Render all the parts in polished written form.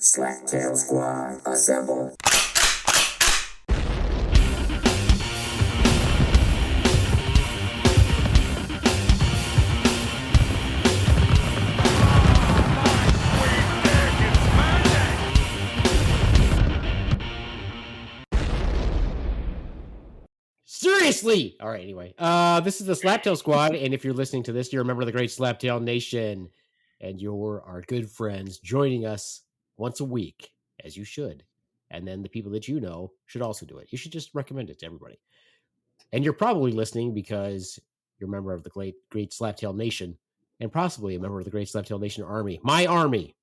Slacktail Squad, assemble. Seriously! All right, anyway. This is the Slaptail Squad, and if you're listening to this, you're a member of the Great Slaptail Nation, and you're our good friends joining us once a week, as you should. And then the people that you know should also do it. You should just recommend it to everybody. And you're probably listening because you're a member of the Great Slaptail Nation, and possibly a member of the Great Slaptail Nation Army. My army!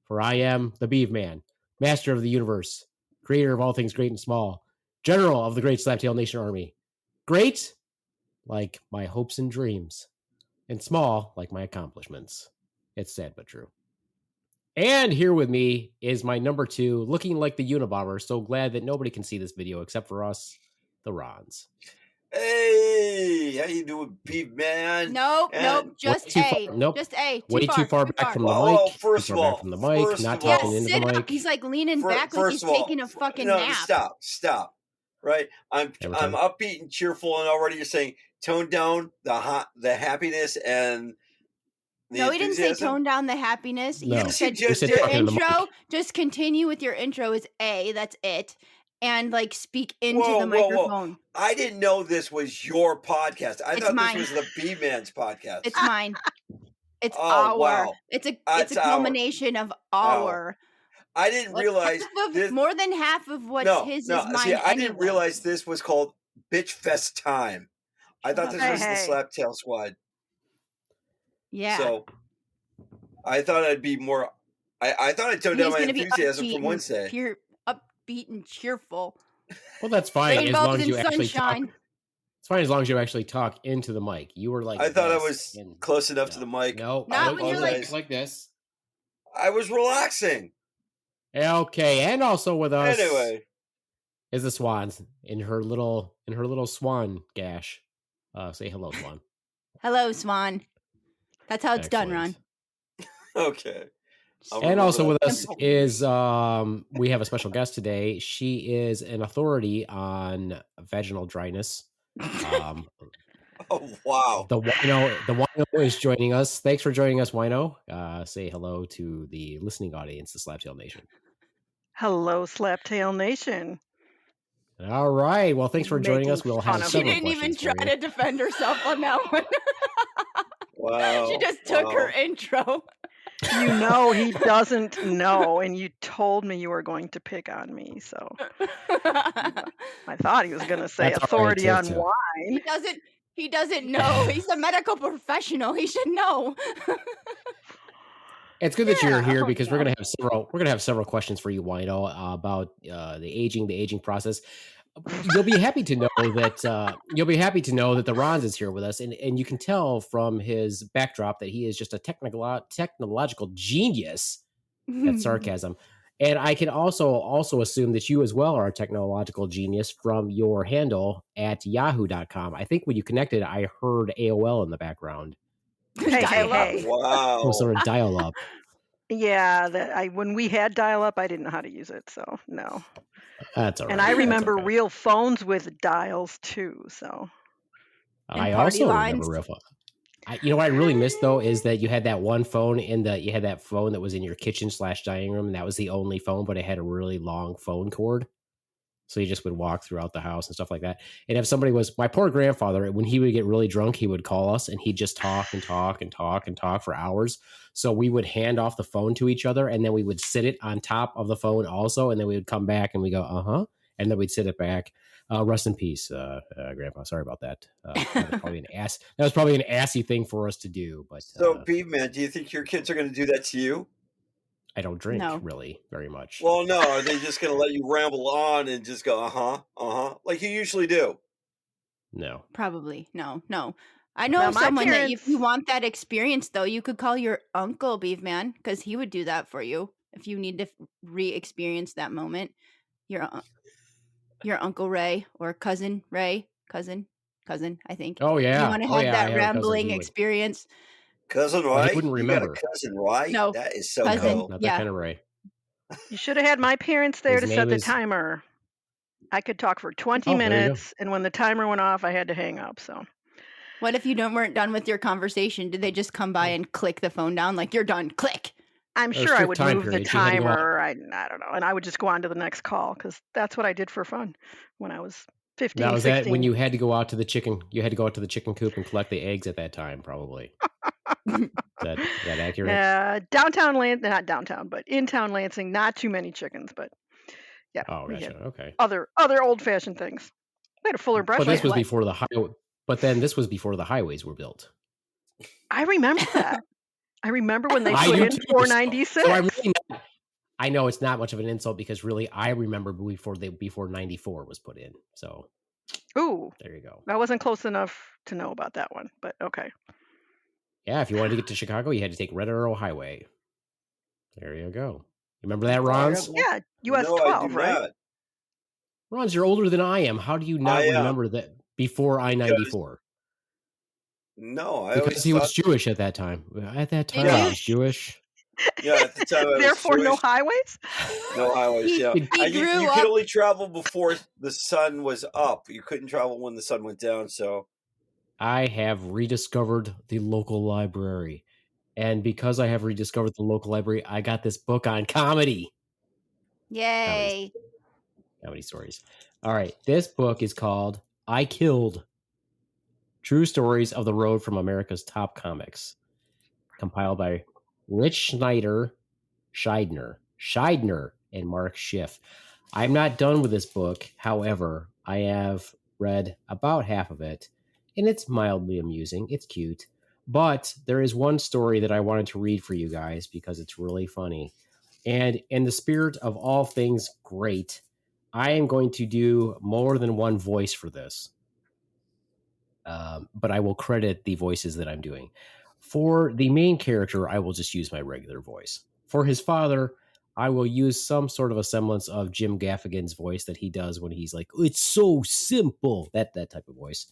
For I am the Beaveman, master of the universe, creator of all things great and small, general of the Great Slaptail Nation Army. Great, like my hopes and dreams, and small, like my accomplishments. It's sad but true. And here with me is my number 2, looking like the Unabomber. So glad that nobody can see this video except for us, the Ronz. Hey, how you doing, Beaveman? Nope, just A. Nope. Just A. Way too far back from the mic. Well, first of all, from the mic, not talking into the mic. He's like leaning back like he's taking a fucking nap. Stop. Right? I'm upbeat and cheerful, and already you're saying tone down the happiness and the No, he didn't say enthusiasm? tone down the happiness. He No. just said He said your talking into the intro. mic. Just continue with your intro is A. That's it. And like speak into Whoa, the microphone. I didn't know this was your podcast. I thought mine. this was the Beaveman's podcast. It's mine. It's Oh, our. wow. It's a It's culmination of our. I didn't realize this. More than half of what's his is mine. See, I didn't anyway. realize this was called Bitch Fest Time. I thought this was the Slaptail Squad. Yeah. So I thought I'd be more. I thought I'd tone down my enthusiasm from Wednesday. Pure upbeat and cheerful. Well, that's fine as Rainbows long as you and actually talk. sunshine. It's fine as long as you actually talk into the mic. You were like, I thought I was and- close enough to the mic. No, Not I when you're wasn't like this. I was relaxing. Okay, and also with us Anyway, is the Swans in her little swan gash. Say hello, Swan. Hello, Swan. That's how it's done, Ron. okay. And also with us is we have a special guest today. She is an authority on vaginal dryness. Oh wow! The Wino is joining us. Thanks for joining us, Wino. Say hello to the listening audience, the Slaptail Nation. Hello, Slaptail Nation. All right. Well, thanks for joining us. We'll have She several didn't even questions try for you. to defend herself on that one. Wow! She just took her intro. You know he doesn't know, and you told me you were going to pick on me, so I thought he was going to say That's all authority right, on too. wine. He doesn't know. He's a medical professional. He should know. It's good that you're here because no. we're gonna have several questions for you, Wino, about the aging process. You'll be happy to know that the Ronz is here with us, and you can tell from his backdrop that he is just a technological genius. That's sarcasm. And I can also assume that you as well are a technological genius from your handle at yahoo.com. I think when you connected, I heard AOL in the background. Hey. Wow! Some sort of dial-up. Yeah, when we had dial-up, I didn't know how to use it, so no. That's all right. And I remember okay. real phones with dials too, so. I also remember real phone. You know what I really missed though is that you had that one phone you had that phone that was in your kitchen/dining room, and that was the only phone, but it had a really long phone cord. So you just would walk throughout the house and stuff like that. And if somebody my poor grandfather, when he would get really drunk, he would call us and he'd just talk and talk and talk and talk for hours. So we would hand off the phone to each other, and then we would sit it on top of the phone also. And then we would come back and we go, uh-huh. And then we'd sit it back. Rest in peace, Grandpa. Sorry about that. That was probably an assy thing for us to do. But so, Beaveman, do you think your kids are going to do that to you? I don't drink really very much. Well, no. Are they just going to let you ramble on and just go, like you usually do? No. Probably. No. I know someone that if you want that experience, though, you could call your uncle Beaveman, because he would do that for you if you need to re-experience that moment. Your Uncle Ray or cousin Ray, cousin, I think. Oh yeah. You want to have that rambling experience. Cousin Ray? Well, he wouldn't remember. You got a cousin Ray? No. That is so cousin. cool. Not that kind of Ray. You should have had my parents there His to name set the is- timer. I could talk for 20 minutes, and when the timer went off, I had to hang up. So, what if you weren't done with your conversation? Did they just come by and click the phone down like you're done? Click. I'm There were sure I strict would time move the periods. You had to go timer. I don't know, and I would just go on to the next call because that's what I did for fun when I was 15, Now, was 16. that when you had to go out to the chicken? You had to go out to the chicken coop and collect the eggs at that time, probably. Is that accurate? Downtown Lansing, not downtown, but in town Lansing, not too many chickens, but yeah. Oh, we gotcha. had Okay. Other old fashioned things. We had a Fuller brush. But this was before the highway. But then this was before the highways were built. I remember that. I remember when they I put do in too. 496. So I'm really not, I know it's not much of an insult because really I remember before 94 was put in. So Ooh, there you go. I wasn't close enough to know about that one, but okay. Yeah, if you wanted to get to Chicago, you had to take Red Arrow Highway. There you go. Remember that, Ronz? Yeah, US No, 12, I do right? not. Ronz, you're older than I am. How do you not remember that before I-94? No, because he was Jewish at that time. At that time, he was Jewish. Yeah, at the time I was Therefore, Jewish. no highways? No highways, yeah. He grew You up. could only travel before the sun was up. You couldn't travel when the sun went down, so... I have rediscovered the local library. And because I have rediscovered the local library, I got this book on comedy. Yay. Comedy stories. All right. This book is called I Killed. True Stories of the Road from America's Top Comics. Compiled by Rich Scheidner, and Mark Schiff. I'm not done with this book. However, I have read about half of it, and it's mildly amusing. It's cute. But there is one story that I wanted to read for you guys because it's really funny. And in the spirit of all things great, I am going to do more than one voice for this. But I will credit the voices that I'm doing. For the main character, I will just use my regular voice. For his father, I will use some sort of a semblance of Jim Gaffigan's voice that he does when he's like, "It's so simple," that type of voice.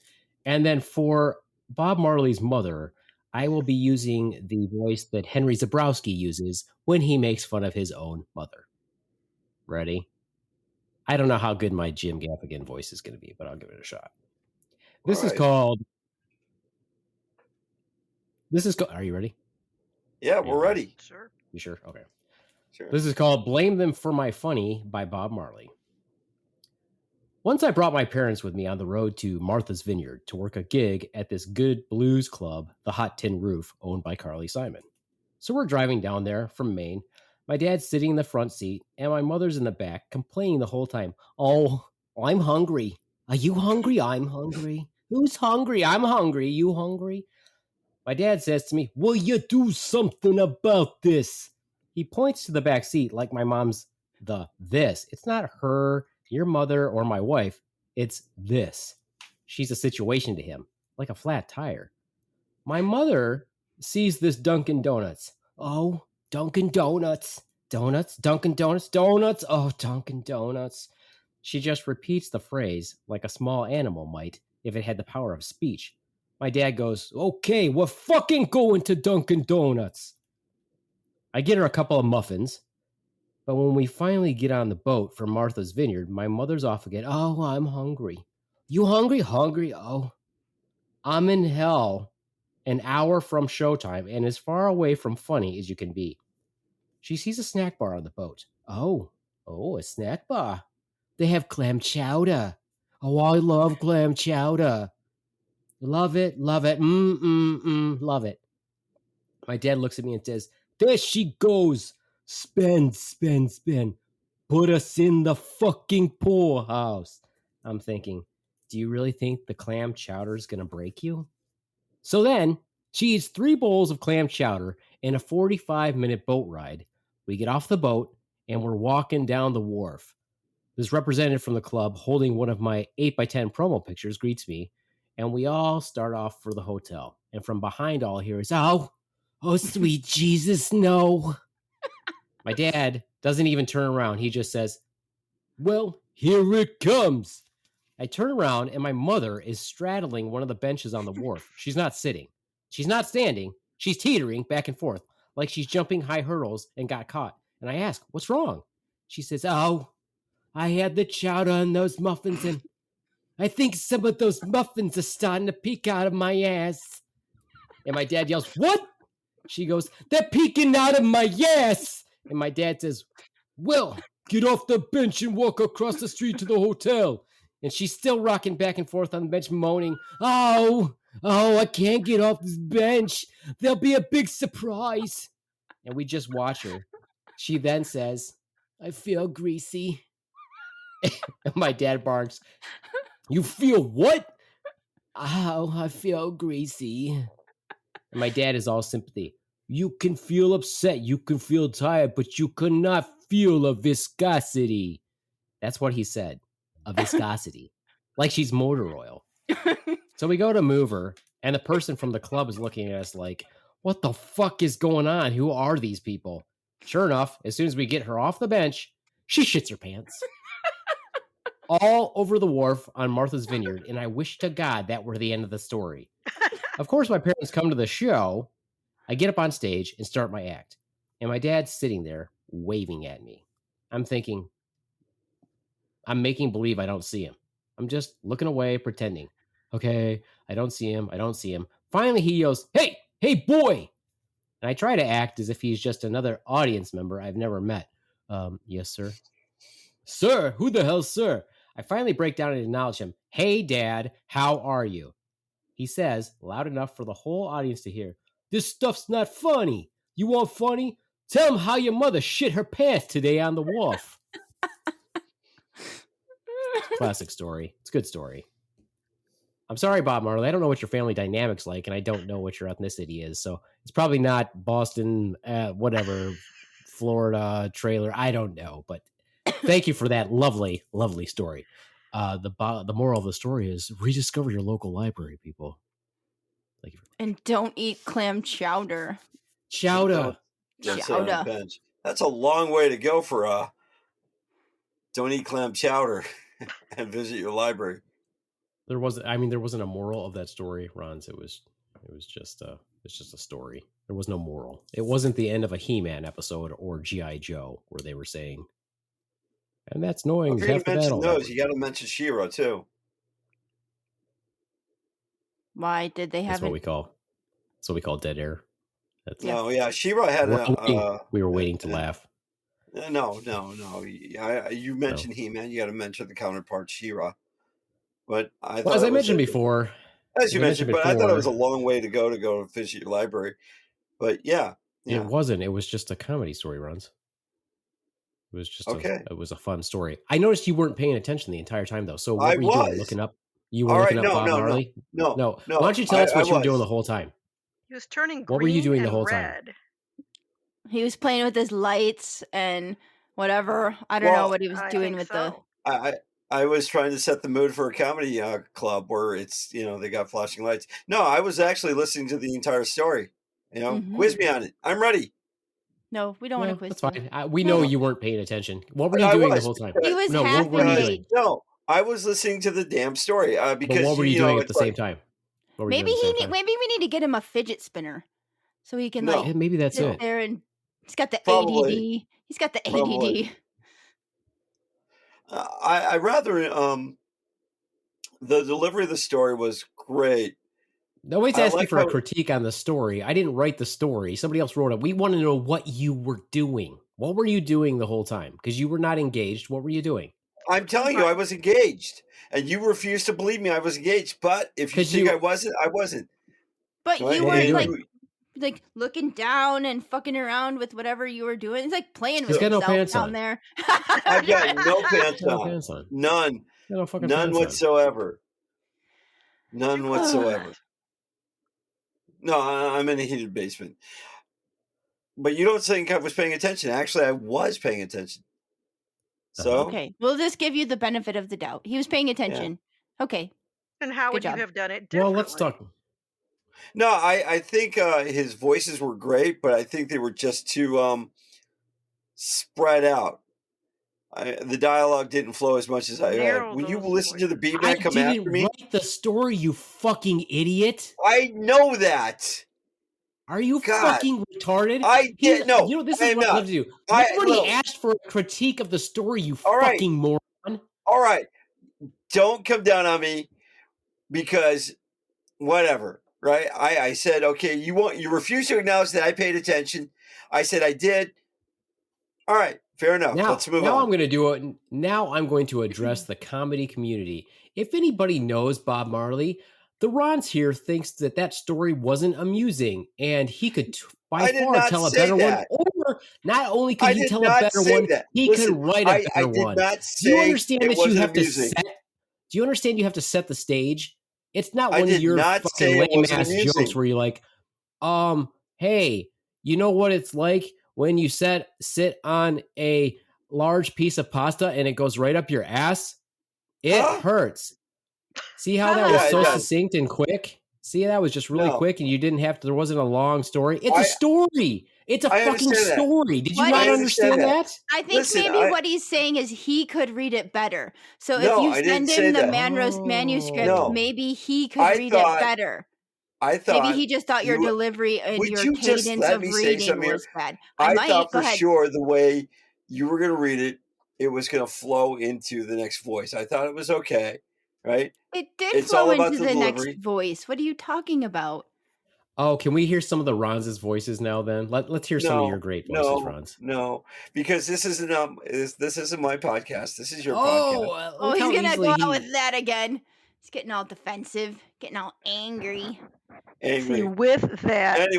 And then for Bob Marley's mother, I will be using the voice that Henry Zabrowski uses when he makes fun of his own mother. Ready? I don't know how good my Jim Gaffigan voice is going to be, but I'll give it a shot. This is called... Are you ready? Yeah, we're ready. Sure. You sure? Okay. Sure. This is called Blame Them for My Funny by Bob Marley. Once I brought my parents with me on the road to Martha's Vineyard to work a gig at this good blues club, the Hot Tin Roof, owned by Carly Simon. So we're driving down there from Maine. My dad's sitting in the front seat, and my mother's in the back, complaining the whole time. "Oh, I'm hungry. Are you hungry? I'm hungry. Who's hungry? I'm hungry. You hungry?" My dad says to me, "Will you do something about this?" He points to the back seat like my mom's this. It's not her, your mother, or my wife. It's this. She's a situation to him, like a flat tire. My mother sees this Dunkin' Donuts. "Oh, Dunkin' Donuts. Donuts, Dunkin' Donuts, donuts. Oh, Dunkin' Donuts." She just repeats the phrase like a small animal might if it had the power of speech. My dad goes, "Okay, we're fucking going to Dunkin' Donuts." I get her a couple of muffins, but when we finally get on the boat for Martha's Vineyard, my mother's off again. "Oh, I'm hungry." "You hungry?" "Hungry." "Oh, I'm in hell an hour from showtime and as far away from funny as you can be." She sees a snack bar on the boat. Oh, a snack bar. They have clam chowder. "Oh, I love clam chowder. Love it, love it, love it." My dad looks at me and says, "There she goes. Spend, spend, spend. Put us in the fucking poorhouse." I'm thinking, do you really think the clam chowder is going to break you? So then, she eats 3 bowls of clam chowder in a 45-minute boat ride. We get off the boat, and we're walking down the wharf. This representative from the club, holding one of my 8x10 promo pictures, greets me, and we all start off for the hotel. And from behind all here is, oh, sweet Jesus, no. My dad doesn't even turn around. He just says, "Well, here it comes." I turn around, and my mother is straddling one of the benches on the wharf. She's not sitting. She's not standing. She's teetering back and forth like she's jumping high hurdles and got caught. And I ask, "What's wrong?" She says, "Oh, I had the chowder on those muffins, and I think some of those muffins are starting to peek out of my ass." And my dad yells, "What?" She goes, "They're peeking out of my ass." And my dad says, "Well, get off the bench and walk across the street to the hotel." And she's still rocking back and forth on the bench, moaning, "Oh, I can't get off this bench. There'll be a big surprise." And we just watch her. She then says, "I feel greasy." And my dad barks, "You feel what?" "Oh, I feel greasy." And my dad is all sympathy. "You can feel upset, you can feel tired, but you cannot feel a viscosity." That's what he said. A viscosity. Like she's motor oil. So we go to move her, and the person from the club is looking at us like, "What the fuck is going on? Who are these people?" Sure enough, as soon as we get her off the bench, she shits her pants. All over the wharf on Martha's Vineyard, and I wish to God that were the end of the story. Of course, my parents come to the show. I get up on stage and start my act, and my dad's sitting there waving at me. I'm thinking, I'm making believe I don't see him. I'm just looking away, pretending. Okay, I don't see him. I don't see him. Finally, he yells, "Hey, boy!" And I try to act as if he's just another audience member I've never met. Yes, sir. "Sir? Who the hell's sir?" I finally break down and acknowledge him. "Hey, Dad, how are you?" He says, loud enough for the whole audience to hear, "This stuff's not funny. You want funny? Tell him how your mother shit her pants today on the wharf." Classic story. It's a good story. I'm sorry, Bob Marley. I don't know what your family dynamic's like, and I don't know what your ethnicity is. So it's probably not Boston, whatever, Florida trailer. I don't know. But thank you for that lovely, lovely story. The moral of the story is rediscover your local library, people. Thank you. And don't eat clam chowder. Chowder. Don't sit on a bench. That's a long way to go for don't eat clam chowder and visit your library. There wasn't a moral of that story, Ronz. It was just a story. There was no moral. It wasn't the end of a He-Man episode or G.I. Joe where they were saying, "And that's knowing." If you're going to mention those, you got to mention She-Ra too. Why did they have? That's what we call dead air. She-Ra had we were waiting to laugh. No. You mentioned He-Man. You got to mention the counterpart She-Ra. But as I mentioned before, I thought it was a long way to go visit your library. But yeah. It wasn't. It was just a comedy story, Runs. It was just it was a fun story. I noticed you weren't paying attention the entire time, though. So what were you doing? Looking up? You were looking up Bob Marley? No. Why don't you tell us what you were doing the whole time? He was turning green. What were you doing the whole red. time? He was playing with his lights and whatever. I don't know what he was doing with the. I was trying to set the mood for a comedy club where it's, they got flashing lights. No, I was actually listening to the entire story. Quiz me on it. I'm ready. No, we don't want to quiz. That's fine. We know you weren't paying attention. What were you doing the whole time? He was half engaged. No, I was listening to the damn story because. But what were you doing at the same time? Maybe we need to get him a fidget spinner so he can maybe that's sit there and he's got the ADD. He's got the ADD. I rather the delivery of the story was great. Nobody's asking for a critique on the story. I didn't write the story. Somebody else wrote it. We want to know what you were doing. What were you doing the whole time? Because you were not engaged. What were you doing? I'm telling you, I was engaged. And you refused to believe me I was engaged. But if you think I wasn't, I wasn't. But you were like looking down and fucking around with whatever you were doing. It's like playing with yourself down there. I've got no pants on. None. None whatsoever. None whatsoever. No, I'm in a heated basement. But you don't think I was paying attention. Actually, I was paying attention. So okay, we'll just give you the benefit of the doubt. He was paying attention. Yeah. Okay. And how would you have done it differently? Well, let's talk. No, I think his voices were great, but I think they were just too spread out. The dialogue didn't flow as much as I had. When you listen to the Beaveman come after me, write the story, you fucking idiot. I know that. Are you fucking retarded? I did no. You know, this I is am what I not. love to do. Nobody asked for a critique of the story, you fucking moron. All right. Don't come down on me because whatever, right? I said, okay, you refuse to acknowledge that I paid attention. I said I did. All right, fair enough. Let's move on. Now I'm going to do it. Now I'm going to address the comedy community. If anybody knows Bob Marley, the Ronz here thinks that story wasn't amusing, and he could by far tell a better one. Or not only could he tell a better one, he could write a better one. Do you understand that you have to set? Do you understand you have to set the stage? It's not one of your fucking lame ass jokes where you're like, hey, you know what it's like when you sit on a large piece of pasta and it goes right up your ass? It hurts. See how that was so succinct and quick? See, that was just really quick, and you didn't have to. There wasn't a long story. It's a story. It's a fucking story. Did you not understand that? I think maybe what he's saying is he could read it better. So if you send him the manuscript, maybe he could read it better. I thought maybe he just thought your delivery and your cadence of reading was bad. I thought for sure the way you were going to read it, it was going to flow into the next voice. I thought it was okay. Right? It did flow into the next voice. What are you talking about? Oh, can we hear some of the Ronz's voices now? Then let's hear some of your great voices, Ronz. No, because this isn't my podcast. This is your podcast. Oh, he's gonna go out with that again. He's getting all defensive, getting all angry. See, with that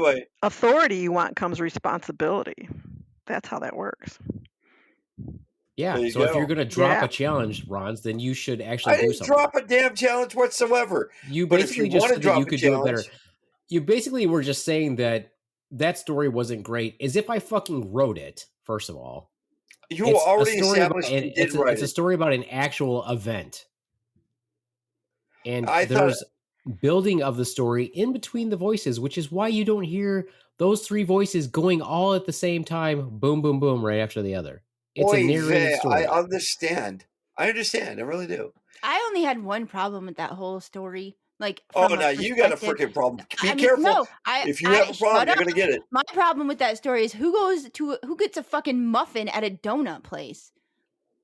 authority you want comes responsibility. That's how that works. Yeah, so if you're going to drop a challenge, Ronz, then you should actually do something. I didn't drop a damn challenge whatsoever. You basically just said that you could do it better. You basically were just saying that story wasn't great, as if I fucking wrote it, first of all. You already established you did write it. It's a story about an actual event. And there's building of the story in between the voices, which is why you don't hear those three voices going all at the same time, boom, boom, boom, right after the other. It's a narrated story. I understand. I really do. I only had one problem with that whole story. Like, now you got a freaking problem. Be careful. If you have a problem, you're gonna get it. My problem with that story is who gets a fucking muffin at a donut place?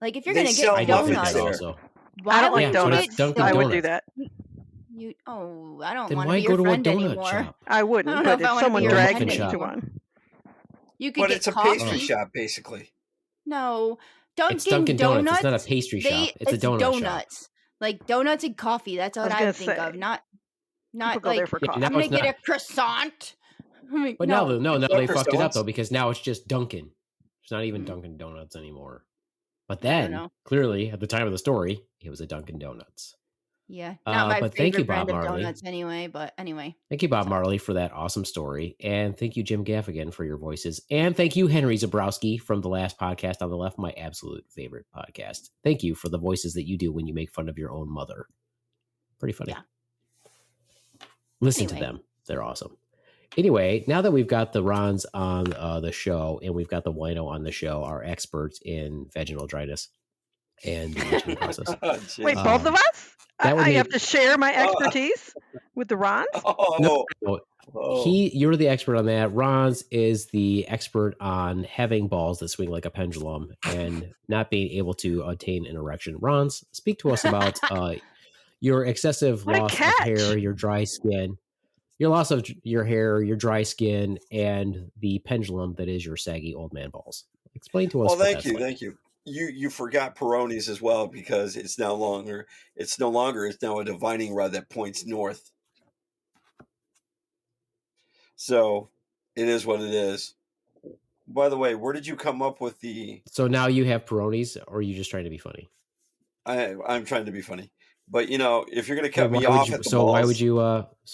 Like, if you're gonna get donuts, also. I don't like donuts. I would do that. I don't then want why to be your go friend to a donut anymore. shop? I wouldn't, but if someone dragged me to one. You could but get it's a pastry shop, basically. No, it's Dunkin' Donuts. It's not a pastry shop. It's a donut donuts. Shop. Like donuts and coffee. That's what I think of. Not like I'm gonna get a croissant. But no, they fucked it up though, because now it's just Dunkin'. It's not even Dunkin' Donuts anymore. But then, clearly, at the time of the story, it was a Dunkin' Donuts. Yeah, not my favorite brand of donuts anyway, but anyway. Thank you, Bob Marley, for that awesome story. And thank you, Jim Gaffigan, for your voices. And thank you, Henry Zabrowski, from the last podcast on the left, my absolute favorite podcast. Thank you for the voices that you do when you make fun of your own mother. Pretty funny. Yeah. Listen to them. They're awesome. Anyway, now that we've got the Ronz on the show and we've got the Wino on the show, our experts in vaginal dryness and the itching process. Wait, both of us? I have to share my expertise with the Ronz? No. You're the expert on that. Ronz is the expert on having balls that swing like a pendulum and not being able to attain an erection. Ronz, speak to us about your excessive loss of hair, your dry skin, your loss of your hair, your dry skin, and the pendulum that is your saggy old man balls. Explain to us. Well, thank you. You forgot Peronis as well, because it's no longer it's now a divining rod that points north. So it is what it is. By the way, where did you come up with the? So now you have Peronis, or are you just trying to be funny? I'm trying to be funny, but if you're going to cut me off at the balls,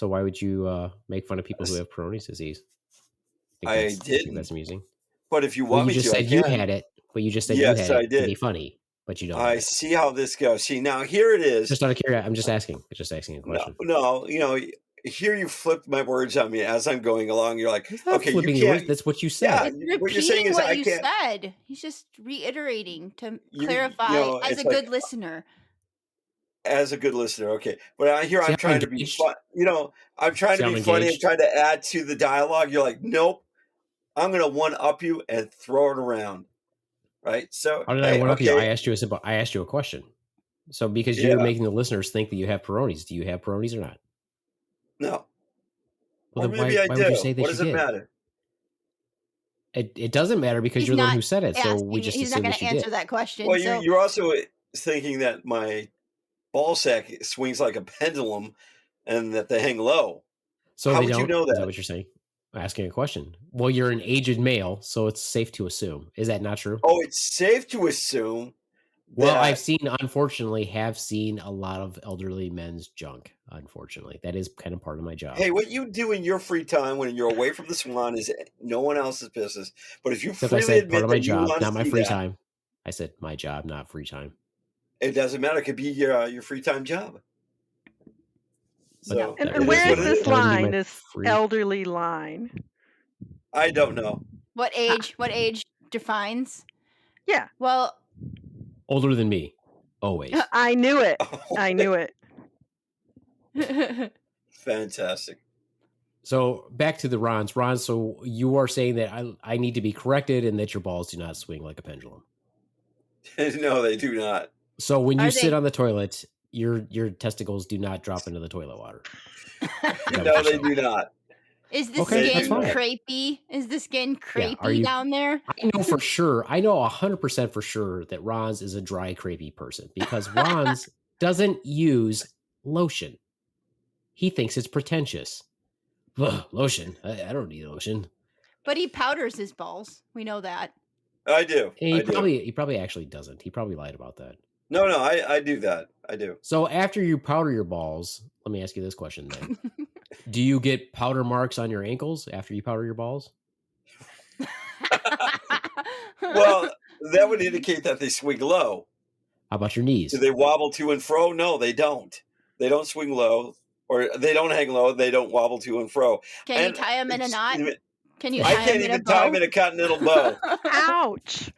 why would you make fun of people who have Peyronie's disease? I did. That's amusing. But if you want me to, you just said you had it. But you just said yes, you had I did. To be funny, but you don't. I see how this goes. See, now here it is. Just out of curiosity, I'm just asking. Just asking a question. No, here you flipped my words on me as I'm going along. You're like, okay, you can't. That's what you said. Yeah, what you're saying is what you said. He's just reiterating to clarify as a good listener. as a good listener, okay. But here I'm trying to be fun. I'm trying to be funny. I'm trying to add to the dialogue. You're like, nope. I'm going to one-up you and throw it around. Right? So how did I one-up you? I asked you a question. So because you're making the listeners think that you have Peronis, do you have Peronis or not? No. Well, then why would you say that? What does it matter? It doesn't matter because you're the one who said it. So we just he's not going to answer that question. Well, you're also thinking that my ball sack swings like a pendulum and that they hang low. So how would you know that? Is that what you're saying? I'm asking a question. Well, you're an aged male, so it's safe to assume. Is that not true? Oh, it's safe to assume. Well, unfortunately, have seen a lot of elderly men's junk. Unfortunately, that is kind of part of my job. Hey, what you do in your free time when you're away from the Swan is no one else's business. But if you freely admit part of my that job, you want not my to free time. I said my job, not free time. It doesn't matter. It could be your free time job. So, and where is this line? This elderly line? I don't know. What age? What age defines? Yeah. Well. Older than me, always. I knew it. I knew it. Fantastic. So back to the Ronz. Ron, so you are saying that I need to be corrected and that your balls do not swing like a pendulum. No, they do not. So when you sit on the toilet, your testicles do not drop into the toilet water. No, they do not. Is the skin crepey? Is the skin crepey down there? I know for sure. I know 100% for sure that Ronz is a dry, crepey person because Ronz doesn't use lotion. He thinks it's pretentious. Ugh, lotion. I don't need lotion. But he powders his balls. We know that. I do. He probably actually doesn't. He probably lied about that. No, I do that. I do. So after you powder your balls, let me ask you this question then. Do you get powder marks on your ankles after you powder your balls? Well, that would indicate that they swing low. How about your knees? Do they wobble to and fro? No, they don't. They don't swing low, or they don't hang low. They don't wobble to and fro. Can you tie them in a knot? Can you? I can't even tie them in a continental bow. Ouch!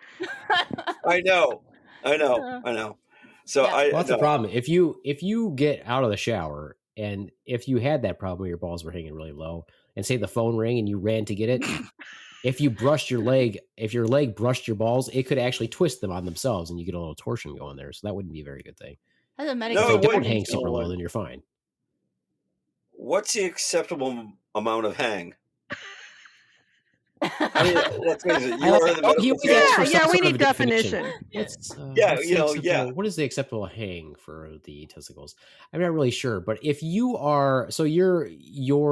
I know. So well, that's the problem. If you get out of the shower and if you had that problem where your balls were hanging really low, and say the phone rang and you ran to get it, if your leg brushed your balls, it could actually twist them on themselves, and you get a little torsion going there. So that wouldn't be a very good thing. As a medical, if they don't hang super low, then you're fine. What's the acceptable amount of hang? I mean, let's face it. You are the medical we need definition. What is the acceptable hang for the testicles? I'm not really sure, but if you are, so your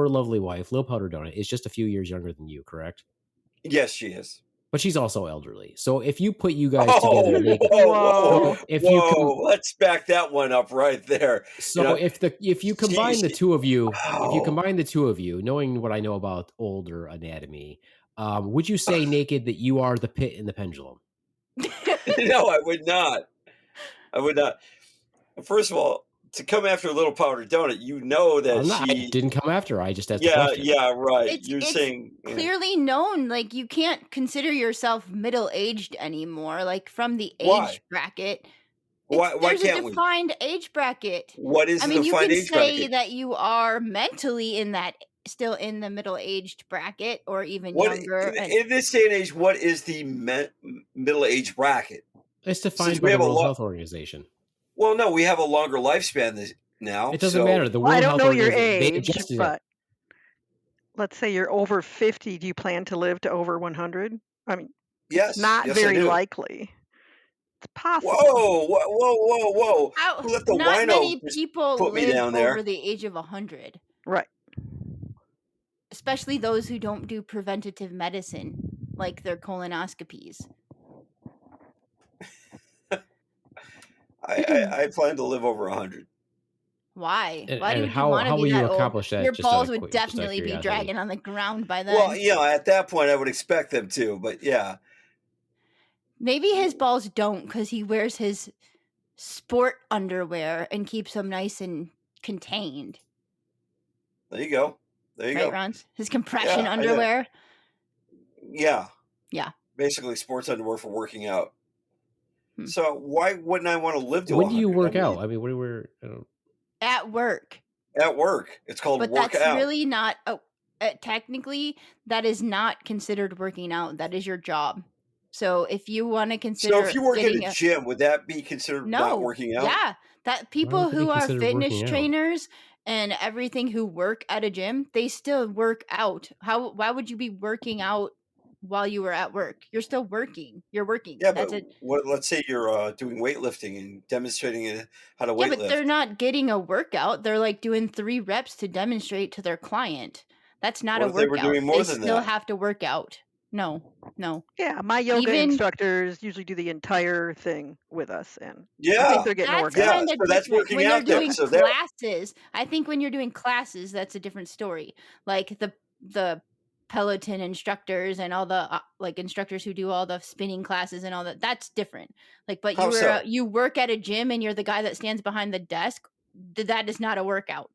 lovely wife, Lil Powder Donut, is just a few years younger than you, correct? Yes, she is. But she's also elderly. So if you put you guys together, let's back that one up right there. So if you combine the two of you, knowing what I know about older anatomy. Would you say naked that you are the pit in the pendulum? No, I would not. First of all, to come after a Little Powder Donut, you know that I didn't come after her. I just asked the question. Yeah, right. You're saying clearly known. Like you can't consider yourself middle-aged anymore. Like from the age bracket. Why there's can't a defined age bracket. What is the defined age bracket? You can say that you are mentally in that. Still in the middle-aged bracket or even younger. In this day and age, what is the middle-aged bracket? It's defined by the World Health Organization. Well, no, we have a longer lifespan now. It doesn't matter. The World I don't Health know your Organization, age, but let's say you're over 50. Do you plan to live to over 100? I mean, yes, not very likely. It's possible. Whoa. Not many people live over the age of 100. Right. Especially those who don't do preventative medicine, like their colonoscopies. I plan to live over 100. Why? Why do you want to be that old? Accomplish that? Your balls would definitely be dragging on the ground by then. Well, at that point, I would expect them to, but yeah. Maybe his balls don't because he wears his sport underwear and keeps them nice and contained. There you go. Right, Ronz? His compression underwear. Yeah. Yeah. Basically, sports underwear for working out. So why wouldn't I want to live to 100? When do you work out? I mean, what do we? At work. At work. It's called but work that's out. really not. Technically, that is not considered working out. That is your job. So if you want to consider, so if you work at a gym, would that be considered not working out? Yeah, that people who are fitness trainers and everything who work at a gym, they still work out. Why would you be working out while you were at work? You're still working. You're working. Yeah, but let's say you're doing weightlifting and demonstrating how to weightlift. Yeah, but they're not getting a workout. They're like doing 3 reps to demonstrate to their client. That's not a workout. They were doing more than still that? have to work out. No. Yeah, my yoga instructors usually do the entire thing with us, and yeah, I think they're getting a workout. So that's working when out. You're doing classes. I think when you're doing classes, that's a different story. Like the Peloton instructors and all the like instructors who do all the spinning classes and all that. That's different. Like, but you work at a gym and you're the guy that stands behind the desk. That is not a workout.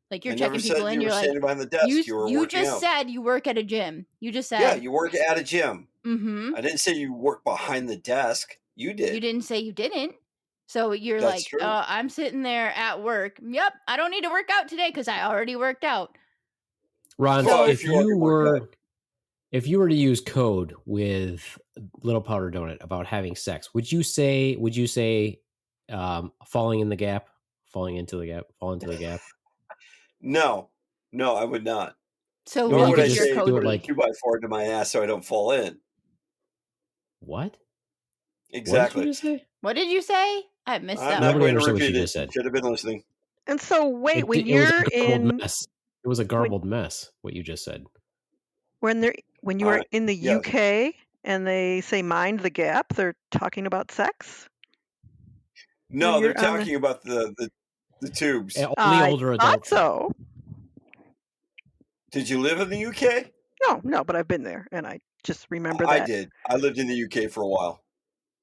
Like you're checking people in. You're like standing behind the desk. You just said you work at a gym. You just said you work at a gym. Mm-hmm. I didn't say you work behind the desk. You did. You didn't say you didn't. So you're That's like, I'm sitting there at work. Yep, I don't need to work out today because I already worked out. Ron, so if you were to use code with Little Powder Donut about having sex, would you say falling into the gap? No, I would not. So nor would I say do it like 2x4 into my ass so I don't fall in. What? Exactly. What did you say? I missed that. I'm not going to repeat it. Should have been listening. And so wait, when you're in, it was a garbled mess. What you just said. When you are in the UK and they say mind the gap, they're talking about sex. No, they're talking about the tubes. Only older adults. So. Did you live in the UK? No, but I've been there, and I just remember that. I did. I lived in the UK for a while.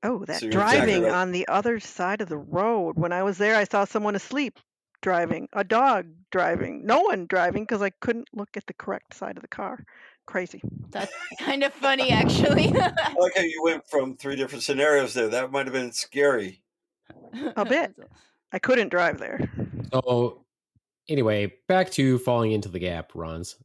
Oh, that driving on the other side of the road. When I was there, I saw someone asleep driving, a dog driving, no one driving because I couldn't look at the correct side of the car. Crazy. That's kind of funny, actually. I like how you went from 3 different scenarios there. That might have been scary. A bit. I couldn't drive there. So anyway, back to falling into the gap, Ronz.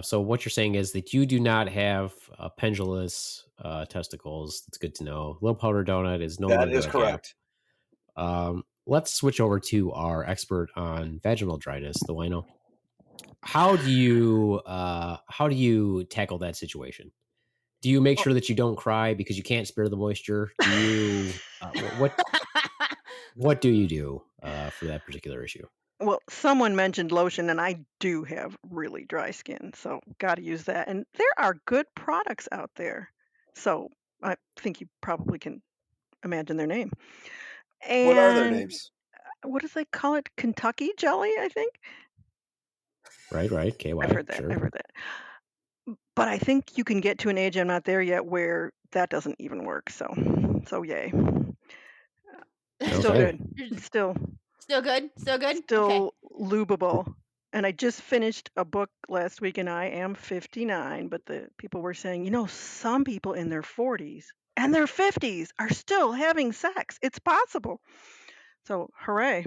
So what you're saying is that you do not have pendulous testicles. That's good to know. Little Powder Donut is no longer. That is correct. Let's switch over to our expert on vaginal dryness, the wino. How do you tackle that situation? Do you make sure that you don't cry because you can't spare the moisture? Do you what do you do for that particular issue? Well, someone mentioned lotion, and I do have really dry skin, so got to use that. And there are good products out there, so I think you probably can imagine their name. And what are their names? What do they call it? Kentucky jelly, I think. Right. KY. I've heard that. Sure. I've heard that. But I think you can get to an age, I'm not there yet, where that doesn't even work. So yay. Still good. Still good. Still lubable. And I just finished a book last week, and I am 59, but the people were saying, some people in their 40s and their 50s are still having sex. It's possible. So hooray.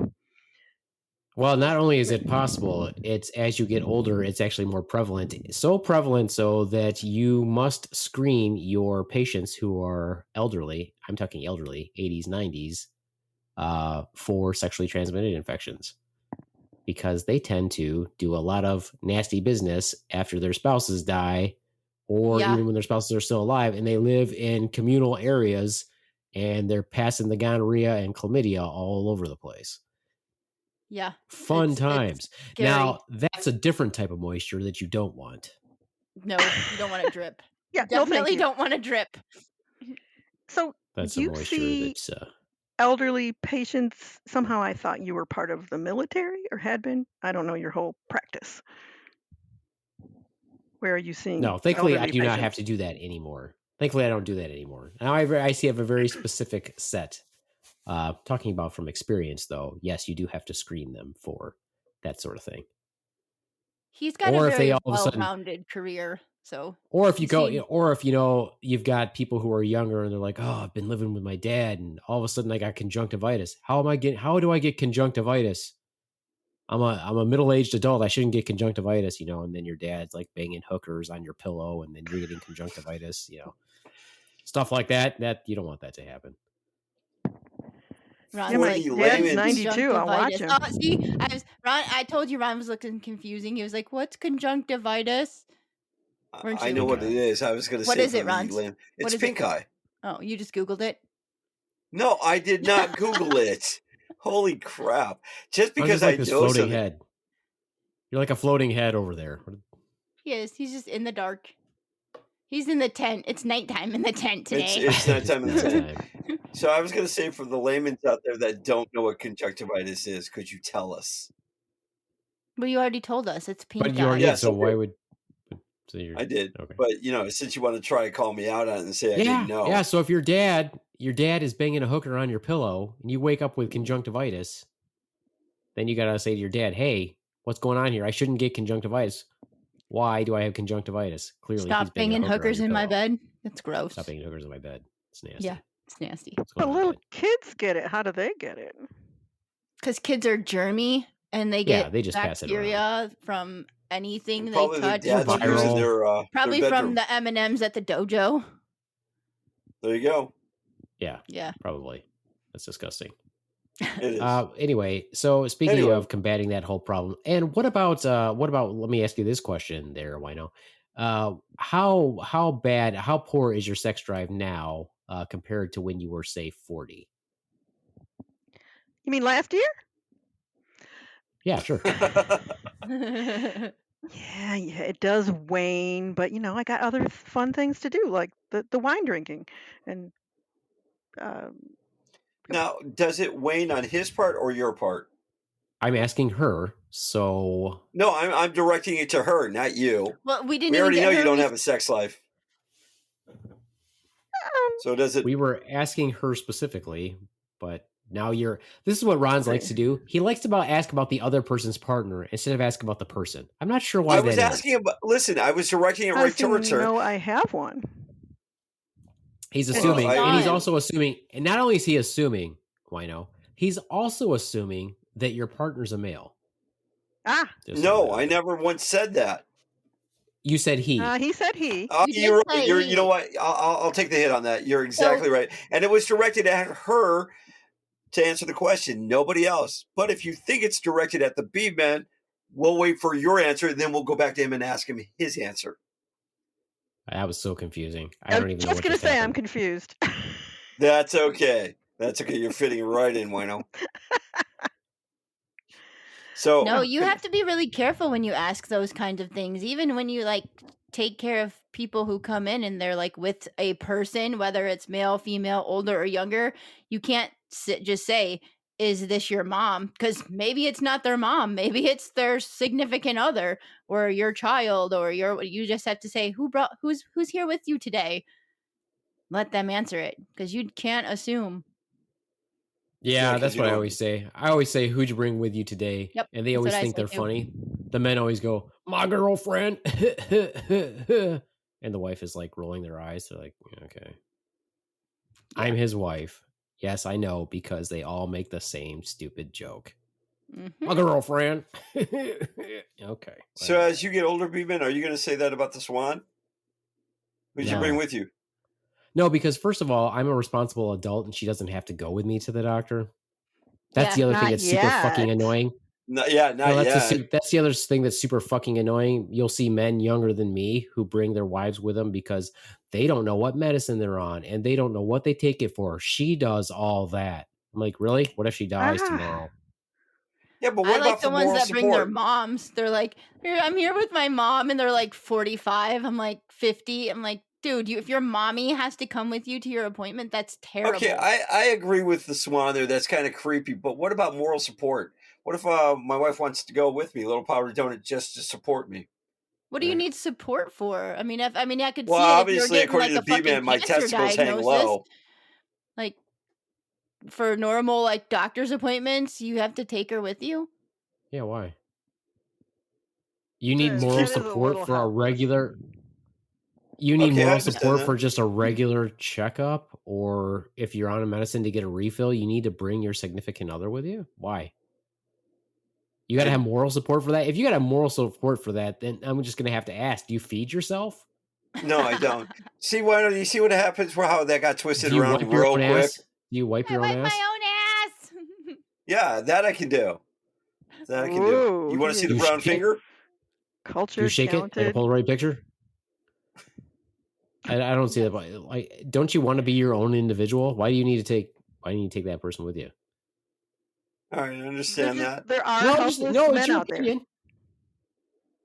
Well, not only is it possible, it's as you get older, it's actually more prevalent. So prevalent so that you must screen your patients who are elderly. I'm talking elderly, 80s, 90s, for sexually transmitted infections, because they tend to do a lot of nasty business after their spouses die, or even when their spouses are still alive, and they live in communal areas and they're passing the gonorrhea and chlamydia all over the place. Yeah. Fun times. Now, that's a different type of moisture that you don't want. No, you don't want to drip. Yeah, definitely don't want to drip. So that's you a moisture see that's elderly patients. Somehow I thought you were part of the military or had been. I don't know your whole practice. Where are you seeing? No, thankfully I do patients? not have to do that anymore. Thankfully, I don't do that anymore. Now I see I have a very specific set. Talking about from experience, though, yes, you do have to screen them for that sort of thing. He's got a very well-rounded career, So, or if you go, or if you've got people who are younger and they're like, oh, I've been living with my dad, and all of a sudden I got conjunctivitis. How do I get conjunctivitis? I'm a middle-aged adult. I shouldn't get conjunctivitis, and then your dad's like banging hookers on your pillow, and then you're getting conjunctivitis, stuff like that. That you don't want that to happen. Ron's like, Dad's 92. I'll watch him. Oh, see, I told you Ron was looking confusing. He was like, "What's conjunctivitis?" I know what it is. I was going to say, what is it, Ron? It's pink eye. Oh, you just Googled it? No, I did not Google it. Holy crap! Just because like this floating head. You're like a floating head over there. He is. He's just in the dark. He's in the tent. It's nighttime in the tent today. It's nighttime in the tent. So I was going to say, for the laymen out there that don't know what conjunctivitis is, could you tell us? Well, you already told us. It's pink eye. But you already did, so why would... So I did. Okay. But, since you want to try to call me out on it and say I didn't know. Yeah, so if your dad is banging a hooker on your pillow and you wake up with conjunctivitis, then you got to say to your dad, hey, what's going on here? I shouldn't get conjunctivitis. Why do I have conjunctivitis? Clearly, Stop banging hookers in my bed. That's gross. Stop banging hookers in my bed. It's nasty. Yeah, it's nasty. But little kids get it. How do they get it? Because kids are germy and they get they just bacteria from anything probably they touch. Their dad's using probably their from the M&Ms at the dojo. There you go. Yeah. Probably. That's disgusting. It is. Anyway, so speaking of combating that whole problem, and what about let me ask you this question there, Wino. How poor is your sex drive now compared to when you were, say, 40? You mean last year? Yeah, sure. Yeah, it does wane, but I got other fun things to do, like the wine drinking, and now, does it wane on his part or your part? I'm asking her, so no, I'm directing it to her, not you. Well, we already know you don't have a sex life. So does it? We were asking her specifically, but now this is what Ronz likes to do. He likes to ask about the other person's partner instead of ask about the person. I'm not sure why. I was asking about. Listen, I was directing it right towards her. No, I have one. He's assuming, and he's also assuming, and not only is he assuming, Wino, he's also assuming that your partner's a male. No, I never once said that. You said he. He said he. You're right. You know what? I'll take the hit on that. You're exactly right. And it was directed at her to answer the question, nobody else. But if you think it's directed at the Beaveman, we'll wait for your answer, and then we'll go back to him and ask him his answer. That was so confusing. I don't even know what just going to say I'm confused. That's okay. That's okay. You're fitting right in, Wino. So no, you have to be really careful when you ask those kinds of things. Even when you take care of people who come in and they're with a person, whether it's male, female, older or younger, you can't just say, is this your mom? Because maybe it's not their mom. Maybe it's their significant other or your child, or you just have to say, who's here with you today? Let them answer it, because you can't assume. Yeah, that's what I always say. I always say, who'd you bring with you today? Yep, and they always think they're funny. The men always go, my girlfriend. And the wife is rolling their eyes. They're like, okay. Yeah. I'm his wife. Yes, I know, because they all make the same stupid joke. Mm-hmm. My girlfriend. Okay. So as you get older, Beaveman, are you going to say that about the Swan? Who'd you bring with you? No, because first of all, I'm a responsible adult and she doesn't have to go with me to the doctor. That's the other thing that's super fucking annoying. Not yet. That's the other thing that's super fucking annoying. You'll see men younger than me who bring their wives with them because they don't know what medicine they're on and they don't know what they take it for. She does all that. I'm like, really? What if she dies tomorrow? Yeah, but what about the ones that bring their moms? They're like, I'm here with my mom, and they're 45. I'm 50. I'm like, dude, if your mommy has to come with you to your appointment, that's terrible. Okay, I agree with the Swan there. That's kind of creepy. But what about moral support? What if my wife wants to go with me, a little powdered donut, just to support me? What do you need support for? I mean, I could see it. Obviously, according to Beaveman, my testicles hang low. For normal doctor's appointments, you have to take her with you. Yeah, why? You need moral support for a regular. You need moral support for just a regular checkup, or if you're on a medicine to get a refill, you need to bring your significant other with you? Why? You got to have moral support for that? If you got to have moral support for that, then I'm just going to have to ask, do you feed yourself? No, I don't. See, why don't you see what happens for how that got twisted around real quick? Ass? Do you wipe your own ass? I wipe my own ass. Yeah, that I can do. That I can do. You want to see the brown finger? Culture. Do you shake it like a Polaroid picture? I don't see that. Like, don't you want to be your own individual? Why do you need to take that person with you? All right, I understand that. There are helpless men out there.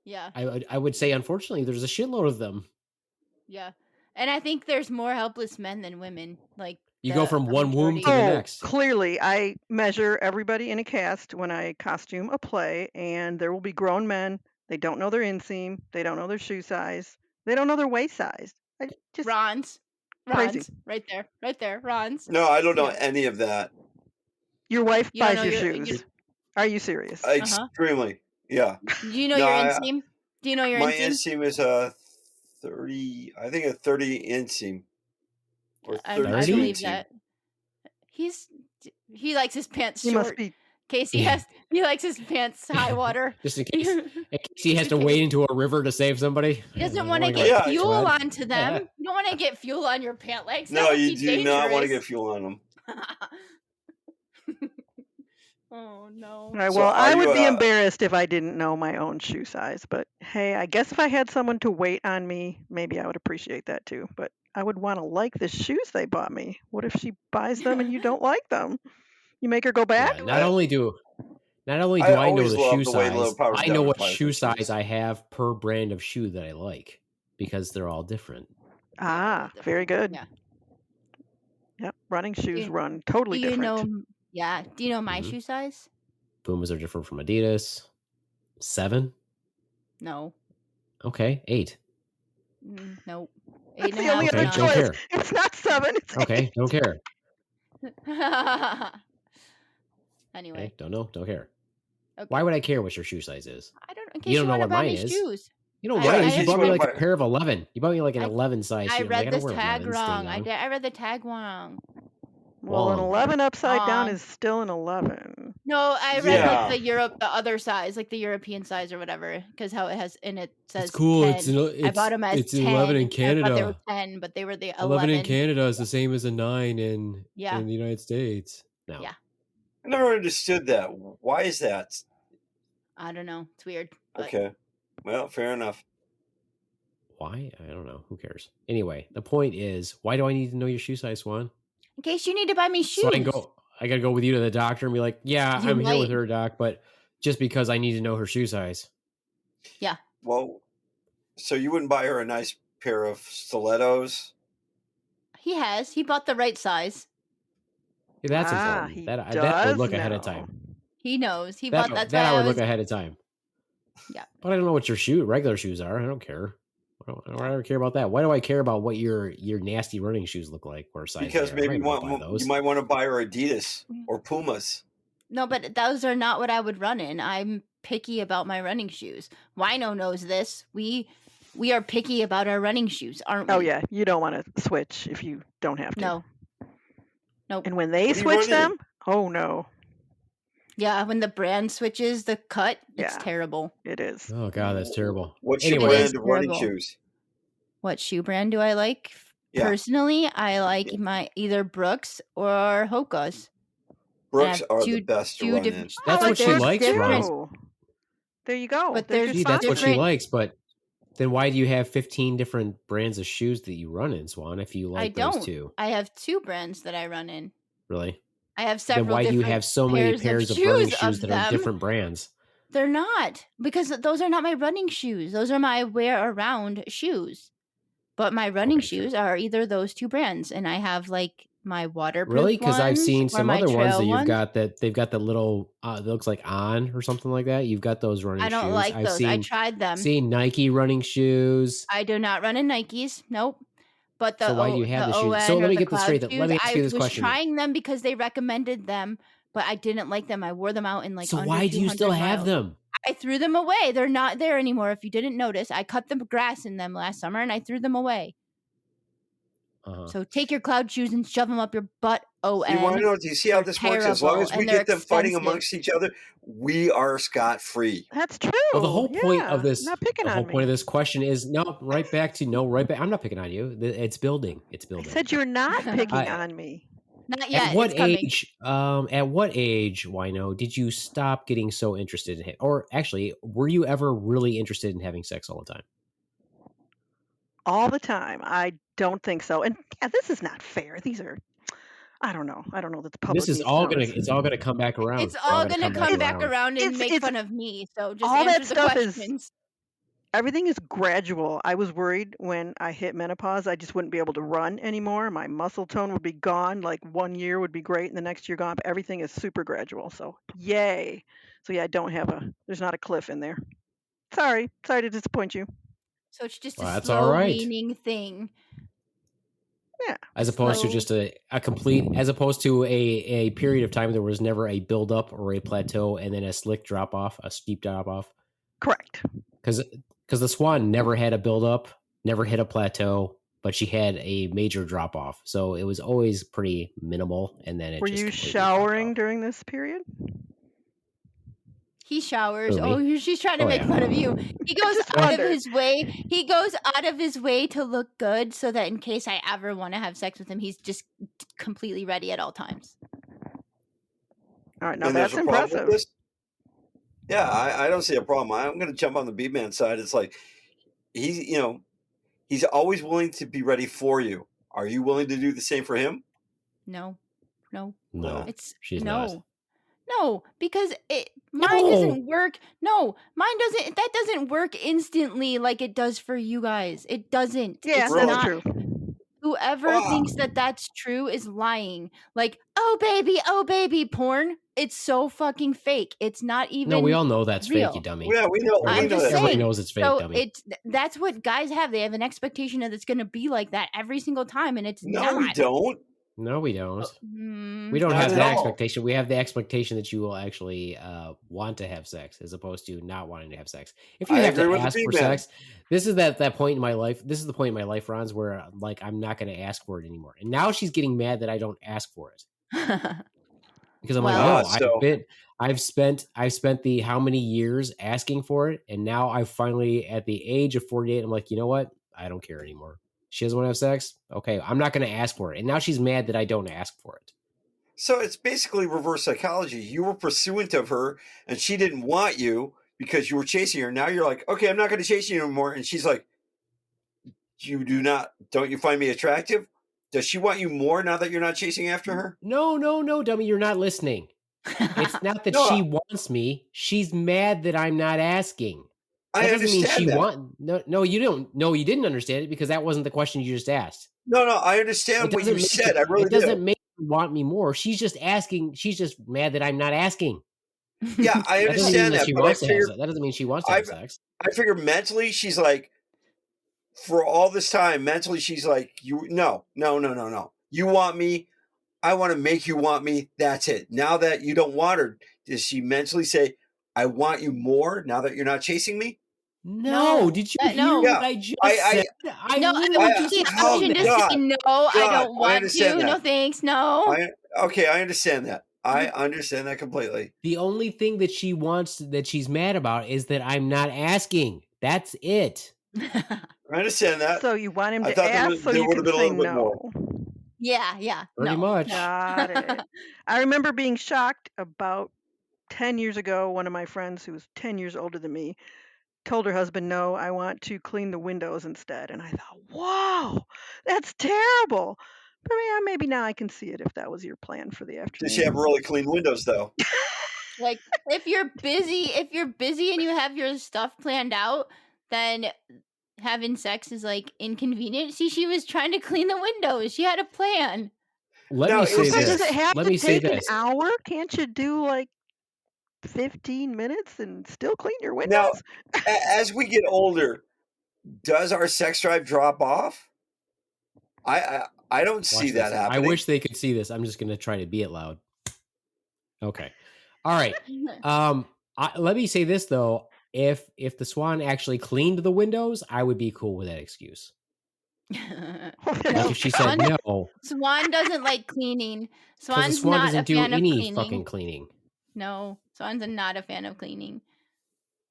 Yeah. I would say, unfortunately, there's a shitload of them. Yeah. And I think there's more helpless men than women. Like, you go from one womb to the next. Clearly, I measure everybody in a cast when I costume a play, and there will be grown men. They don't know their inseam. They don't know their shoe size. They don't know their waist size. Ronz. Crazy. Right there. Ronz. No, I don't know any of that. Your wife buys your shoes. Are you serious? Extremely. Yeah. Do you know your inseam? Do you know your my inseam? My inseam is a 30. I think a 30 inseam. Or 30 I believe that. He likes his pants short. Must be. He likes his pants high water. Just in case he has to wade into a river to save somebody. He doesn't want to get fuel onto them. You don't want to get fuel on your pant legs. No, you do not want to get fuel on them. Oh, no. All right, well, I would be embarrassed if I didn't know my own shoe size. But, hey, I guess if I had someone to wait on me, maybe I would appreciate that, too. But I would want to like the shoes they bought me. What if she buys them and you don't like them? You make her go back? Yeah, not only do I know the shoe size, I know what shoe size I have per brand of shoe that I like because they're all different. Very good. Yeah. Yep, running shoes run totally different. Do you know my shoe size? Pumas are different from Adidas. 7? No. Okay, 8. Nope. That's the only other choice. Care. It's not 7. It's 8. Don't care. Anyway. Okay, don't know. Don't care. Okay. Why would I care what your shoe size is? I don't. In case you don't know what mine is. Shoes. You know what mine is? You bought me like a pair of 11. You bought me like an 11 size. I read the tag wrong. I read the tag wrong. Well, an 11 upside down is still an 11. No, I read like the other size, like the European size or whatever, because how it has and it says. It's cool. 10. I bought them as it's 10. 11 in Canada. I thought they were 10, but they were the 11. 11 in Canada is the same as a 9 in the United States. No. Yeah. I never understood that. Why is that? I don't know. It's weird. But... Okay. Well, fair enough. Why? I don't know. Who cares? Anyway, the point is, why do I need to know your shoe size, Swan? In case you need to buy me shoes. So I got to go with you to the doctor and be like, I'm here with her, doc, but just because I need to know her shoe size. Yeah. Well, so you wouldn't buy her a nice pair of stilettos? He has. He bought the right size. Yeah, that's important. That would look ahead of time. He knows. He bought that. That I would look ahead of time. Yeah. But I don't know what your regular shoes are. I don't care. I don't ever care about that. Why do I care about what your nasty running shoes look like? Or size? Because maybe you might want to buy her Adidas or Pumas. No, but those are not what I would run in. I'm picky about my running shoes. Wino knows this. We are picky about our running shoes, aren't we? Oh yeah, you don't want to switch if you don't have to. No. Nope. And when they switch them, oh no. Yeah, when the brand switches the cut, it's terrible. It is. Oh god, that's terrible. What's your brand of running shoes? What shoe brand do I like? Yeah. Personally, I like my either Brooks or Hoka's. Brooks are the best to run in. That's what she likes, Ron. There you go. But that's what she likes, but then why do you have 15 different brands of shoes that you run in, Swan, if you like those two? I have 2 brands that I run in. Really? I have several. Then why do you have so many pairs of running shoes that are different brands? They're not, because those are not my running shoes. Those are my wear around shoes. But my running shoes are either those 2 brands, and I have like my waterproof. Really? Because I've seen some other ones that you've got that they've got the little that looks like On or something like that. You've got those running shoes. I don't like those. I tried them. Seen Nike running shoes. I do not run in Nikes. Nope. But so why do you have the shoes? So let me get this straight. Let me ask you this question. I was trying them because they recommended them, but I didn't like them. I wore them out in like So under why do you 200 still have miles. them? I threw them away. They're not there anymore. If you didn't notice, I cut the grass in them last summer and I threw them away. So take your cloud shoes and shove them up your butt, ON. You want to know? Do you see how this works? As long as we get them fighting amongst each other, we are scot-free. That's true. Well, the whole point of this, not picking the whole on me. point of this question is right back. I'm not picking on you. It's building. It's building. I said you're not picking on me. Not yet. At what age? Wino, did you stop getting so interested in it? Or actually, were you ever really interested in having sex all the time? All the time. I don't think so. And yeah, this is not fair. These are, I don't know that the public. This is all gonna. It's all gonna come back around. It's all gonna come back around and make fun of me. So just all answer that the stuff questions. Everything is gradual. I was worried when I hit menopause, I just wouldn't be able to run anymore. My muscle tone would be gone. Like 1 year would be great, and the next year gone. But everything is super gradual. So yay. So yeah, there's not a cliff in there. Sorry to disappoint you. So it's just a slow weaning thing. Yeah. As opposed to just a complete, as opposed to a period of time there was never a build up or a plateau and then a steep drop off. Correct. Because the Swan never had a build up, never hit a plateau, but she had a major drop off. So it was always pretty minimal. And then were you showering during this period? He showers. She's trying to make fun of you. He goes out of his way. He goes out of his way to look good so that in case I ever want to have sex with him, he's just completely ready at all times. All right, now that's impressive. Yeah, I don't see a problem. I'm going to jump on the Beaveman side. It's like he's always willing to be ready for you. Are you willing to do the same for him? No. She's not. No, because mine doesn't work. No, mine doesn't. That doesn't work instantly like it does for you guys. It doesn't. Yeah, it's that's not true. Whoever thinks that that's true is lying. Like, oh baby, porn. It's so fucking fake. It's not even. No, we all know that's real. fake, you dummy. Yeah, we know. I'm just saying. Everybody knows it's fake, so dummy. That's what guys have. They have an expectation that it's going to be like that every single time, and it's not. No, we don't. No, we don't. We don't have that expectation. We have the expectation that you will actually want to have sex as opposed to not wanting to have sex. If you have to ask for sex, this is that point in my life. This is the point in my life, Ronz, where like I'm not going to ask for it anymore. And now she's getting mad that I don't ask for it. Because I'm I've spent the how many years asking for it, and now I finally at the age of 48, I'm like, you know what? I don't care anymore. She doesn't want to have sex? Okay, I'm not going to ask for it. And now she's mad that I don't ask for it. So it's basically reverse psychology. You were pursuant of her, and she didn't want you because you were chasing her. Now you're like, okay, I'm not going to chase you anymore. And she's like, don't you find me attractive? Does she want you more now that you're not chasing after her? No, dummy, you're not listening. It's not that she wants me. She's mad that I'm not asking. That doesn't mean she No, you don't. No, you didn't understand it because that wasn't the question you just asked. No, I understand what you said. I really do. It doesn't make her want me more. She's just asking. She's just mad that I'm not asking. Yeah, I understand that. That doesn't mean she wants to have sex. I figure mentally she's like, for all this time, mentally she's like, no. You want me. I want to make you want me. That's it. Now that you don't want her, does she mentally say, I want you more now that you're not chasing me? No, did you hear what I just said? I don't want to. No, thanks. No. Okay, I understand that. I understand that completely. The only thing that she wants, that she's mad about, is that I'm not asking. That's it. I understand that. So you want him to ask so you can say no. Yeah. Pretty much. Got it. I remember being shocked about 10 years ago. One of my friends who was 10 years older than me told her husband, no, I want to clean the windows instead. And I thought, whoa, that's terrible. But maybe now I can see it if that was your plan for the afternoon. Did she have really clean windows, though? Like, if you're busy and you have your stuff planned out, then having sex is, like, inconvenient. See, she was trying to clean the windows. She had a plan. Let me say this. Does it have to take an hour? Can't you do, like, 15 minutes and still clean your windows? Now, as we get older, does our sex drive drop off? I don't see that happening. I wish they could see this. I'm just going to try to be it loud. Okay. All right. Let me say this though. If the Swan actually cleaned the windows, I would be cool with that excuse. Like if she said no. Swan doesn't like cleaning. Swan's Swan not doesn't a do fan of any cleaning. fucking cleaning. No, Swan's not a fan of cleaning.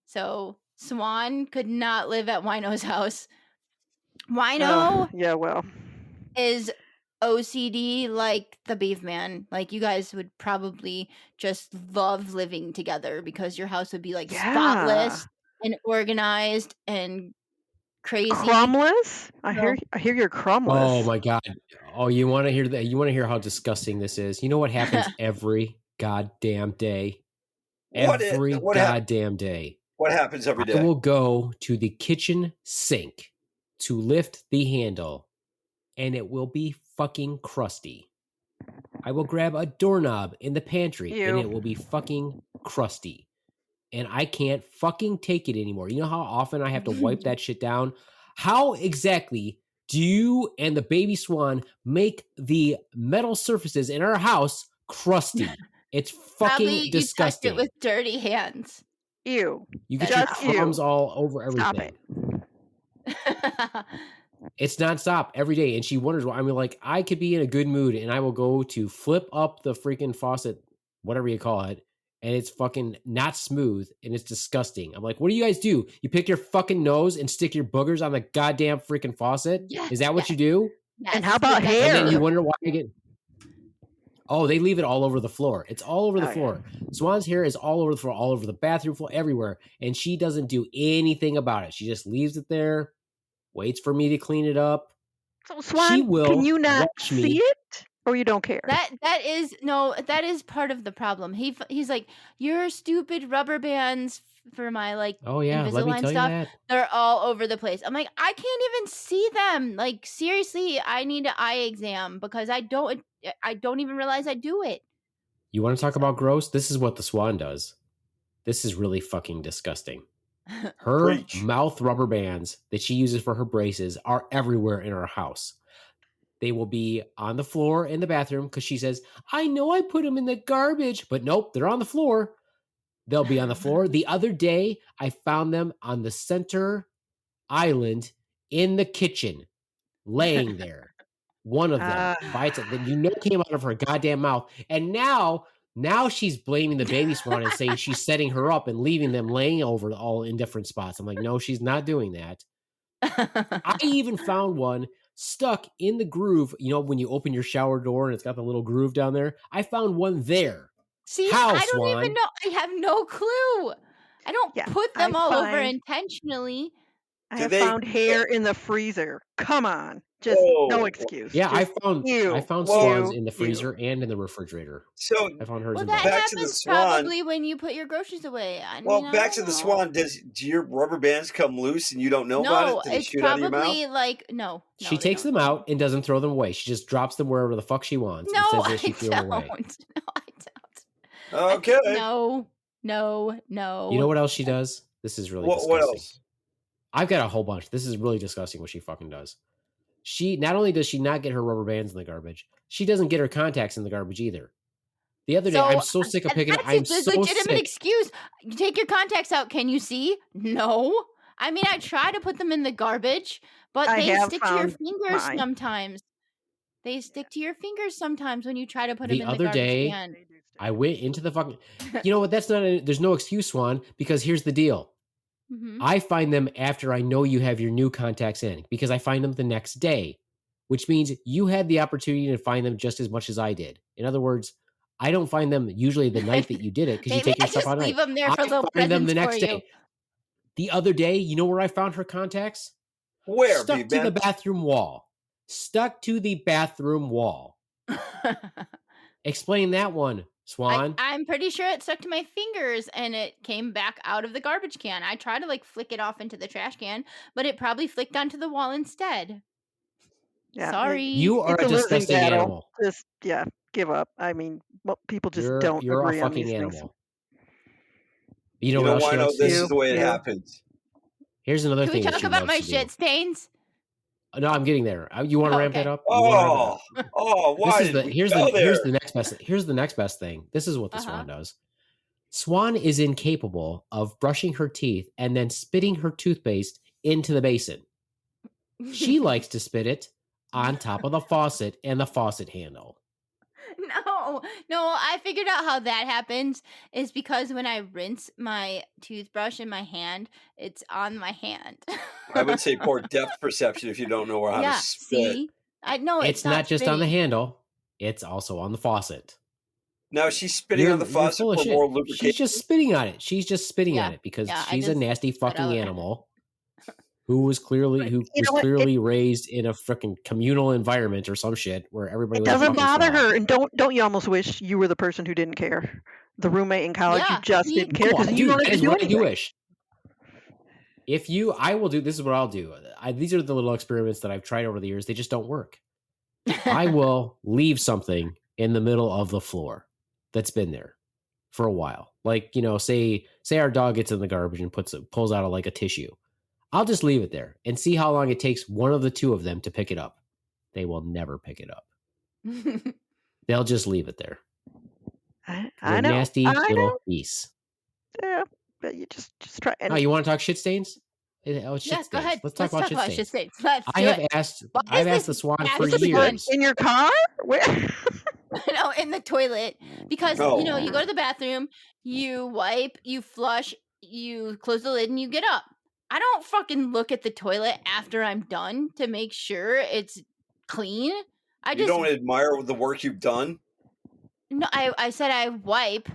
So Swan could not live at Wino's house. Wino is OCD like the Beaveman. Like you guys would probably just love living together because your house would be like spotless and organized and crazy. Crumless? I hear you're crumless. Oh my god. Oh, you want to hear that? You want to hear how disgusting this is? You know what happens every goddamn day? Every goddamn day. What happens every day? I will go to the kitchen sink to lift the handle, and it will be fucking crusty. I will grab a doorknob in the pantry, and it will be fucking crusty. And I can't fucking take it anymore. You know how often I have to wipe that shit down? How exactly do you and the baby Swan make the metal surfaces in our house crusty? It's fucking Probably disgusting. You touched it with dirty hands. Ew. You get your crumbs all over everything. It's nonstop every day. And she wonders why. I mean, like, I could be in a good mood and I will go to flip up the freaking faucet, whatever you call it, and it's fucking not smooth and it's disgusting. I'm like, what do you guys do? You pick your fucking nose and stick your boogers on the goddamn freaking faucet? Is that what you do? Yes. And how about hair? And then you wonder why you get... Oh, they leave it all over the floor. It's all over the floor. Yeah. Swan's hair is all over the floor, all over the bathroom floor, everywhere. And she doesn't do anything about it. She just leaves it there, waits for me to clean it up. So Swan, can you not see it? Or you don't care? That is part of the problem. He's like, your stupid rubber bands for my Invisalign stuff. They're all over the place. I'm like, I can't even see them. Like, seriously, I need an eye exam because I don't even realize I do it. You want to talk about gross? This is what the Swan does. This is really fucking disgusting. Her mouth rubber bands that she uses for her braces are everywhere in our house. They will be on the floor in the bathroom because she says, I know I put them in the garbage, but nope, they're on the floor. They'll be on the floor. The other day, I found them on the center island in the kitchen, laying there. One of them bites it that came out of her goddamn mouth. And now she's blaming the baby Swan and saying she's setting her up and leaving them laying over all in different spots. I'm like, no, she's not doing that. I even found one stuck in the groove. You know, when you open your shower door and it's got the little groove down there. I found one there. See, I don't even know. I have no clue. I don't put them all over intentionally. I have found hair in the freezer. Come on. Just no excuse. Yeah, I found Swans in the freezer and in the refrigerator. So I found hers. Well, that happens probably when you put your groceries away. Back to the Swan. Do your rubber bands come loose and you don't know about it? No, it's probably like no. She takes them out and doesn't throw them away. She just drops them wherever the fuck she wants. No, and says that she threw them away. No, I don't. Okay. No. You know what else she does? This is really disgusting. What else? I've got a whole bunch. This is really disgusting what she fucking does. She not only does she not get her rubber bands in the garbage, she doesn't get her contacts in the garbage either. The other day, I'm so sick of picking. I'm so sick. Legitimate excuse. You take your contacts out. Can you see? No. I mean, I try to put them in the garbage, but they stick to your fingers sometimes. They stick to your fingers sometimes when you try to put them in the garbage can. I went into the fucking. You know what? There's no excuse, Swan, because here's the deal. Mm-hmm. I find them after I know you have your new contacts in because I find them the next day, which means you had the opportunity to find them just as much as I did. In other words, I don't find them usually the night that you did it because you take your stuff out. Leave them there for little presents them the next day. The other day, you know where I found her contacts? Where? Stuck to the bathroom wall. Stuck to the bathroom wall. Explain that one, Swan. I'm pretty sure it stuck to my fingers and it came back out of the garbage can. I tried to flick it off into the trash can, but it probably flicked onto the wall instead. Yeah, sorry. You are a disgusting animal. Just give up. I mean, people just don't agree on these animal. Things. You know why? This is the way it happens. Here's another thing. Can we talk about my shit stains? No, I'm getting there. You want to ramp it up? Why Here's the next best thing. This is what the Swan does. Swan is incapable of brushing her teeth and then spitting her toothpaste into the basin. She likes to spit it on top of the faucet and the faucet handle. No, I figured out how that happens is because when I rinse my toothbrush in my hand, it's on my hand. I would say poor depth perception if you don't know how to spit. See? I know it's not just on the handle, it's also on the faucet. Now she's spitting on the faucet for more lubrication. She's just spitting on it. She's just spitting on it because she's a nasty fucking animal who was clearly raised in a freaking communal environment or some shit where everybody doesn't bother her. And don't you almost wish you were the person who didn't care? The roommate in college who just didn't care because you don't do anything. I do wish. This is what I'll do. These are the little experiments that I've tried over the years. They just don't work. I will leave something in the middle of the floor that's been there for a while. Like, say our dog gets in the garbage and pulls out a tissue. I'll just leave it there and see how long it takes one of the two of them to pick it up. They will never pick it up. They'll just leave it there. I know. Nasty little piece. Yeah, but you just try. Oh, you want to talk shit stains? Oh, it's shit stains. Go ahead. Let's talk about shit stains. I've asked the Swan for years. In your car? Where? No, in the toilet. Because, you go to the bathroom, you wipe, you flush, you close the lid, and you get up. I don't fucking look at the toilet after I'm done to make sure it's clean. You don't admire the work you've done? No, I said I wipe.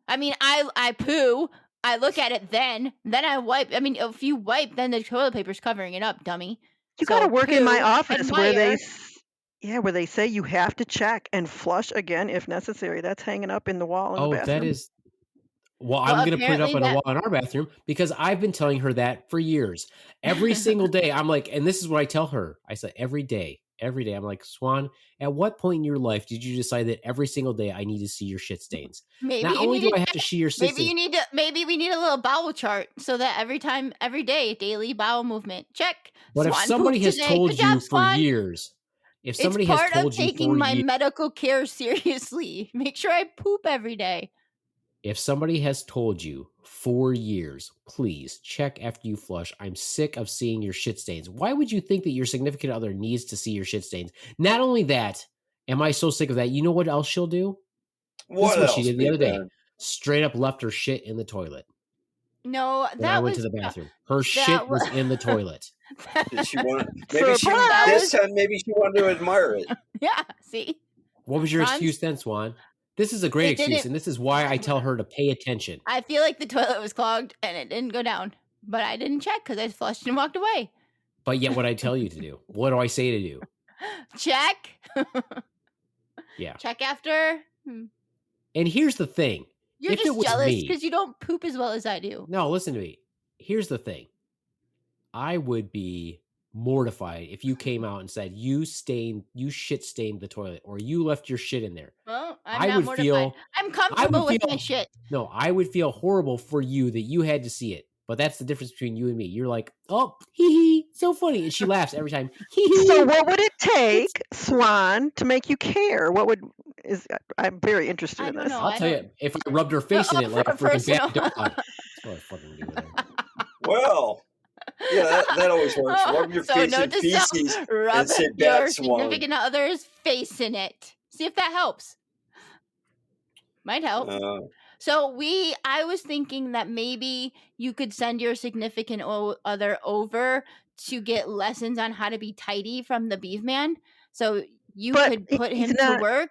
I mean, I poo. I look at it then I wipe. I mean, if you wipe, then the toilet paper's covering it up, dummy. You got to work in my office where they say you have to check and flush again if necessary. That's hanging up in the wall in the bathroom. That is... Well, I'm going to put it up on a wall in our bathroom because I've been telling her that for years. Every single day, I'm like, and this is what I tell her. I said, every day, I'm like, Swan, at what point in your life did you decide that every single day I need to see your shit stains? Maybe not only do I have to see your shit stains. Maybe we need a little bowel chart so that every day, daily bowel movement. Check. But Swan if somebody has told you for years, it's part of taking my medical care seriously. Make sure I poop every day. If somebody has told you for years, please check after you flush. I'm sick of seeing your shit stains. Why would you think that your significant other needs to see your shit stains? Not only that, am I so sick of that? You know what else she'll do? What else she did the other day. Straight up left her shit in the toilet. No, I went to the bathroom. Her shit was in the toilet. Did she want? This time, maybe she wanted to admire it. Yeah. See. What was your excuse then, Swan? This is a great excuse, and this is why I tell her to pay attention. I feel like the toilet was clogged and it didn't go down, but I didn't check because I flushed and walked away. But yet what I tell you to do, what do I say to do? Check. Yeah. Check after. And here's the thing. You're just jealous because you don't poop as well as I do. No, listen to me. Here's the thing. I would be mortified if you came out and said you shit stained the toilet or you left your shit in there. Well, I'm not mortified. I'm comfortable with my shit. No, I would feel horrible for you that you had to see it. But that's the difference between you and me. You're like, oh, hee, so funny. And she laughs every time. So what would it take, Swan, to make you care? I'm very interested in this. I'll tell you, if I rubbed her face in it like a freaking bad dog. That's what I fucking do with her. Well, yeah, that always works. Rub your face in feces and say bad Swan. Significant other's face in it. See if that helps. Might help. I was thinking that maybe you could send your significant other over to get lessons on how to be tidy from the Beaveman. So you could put him to work.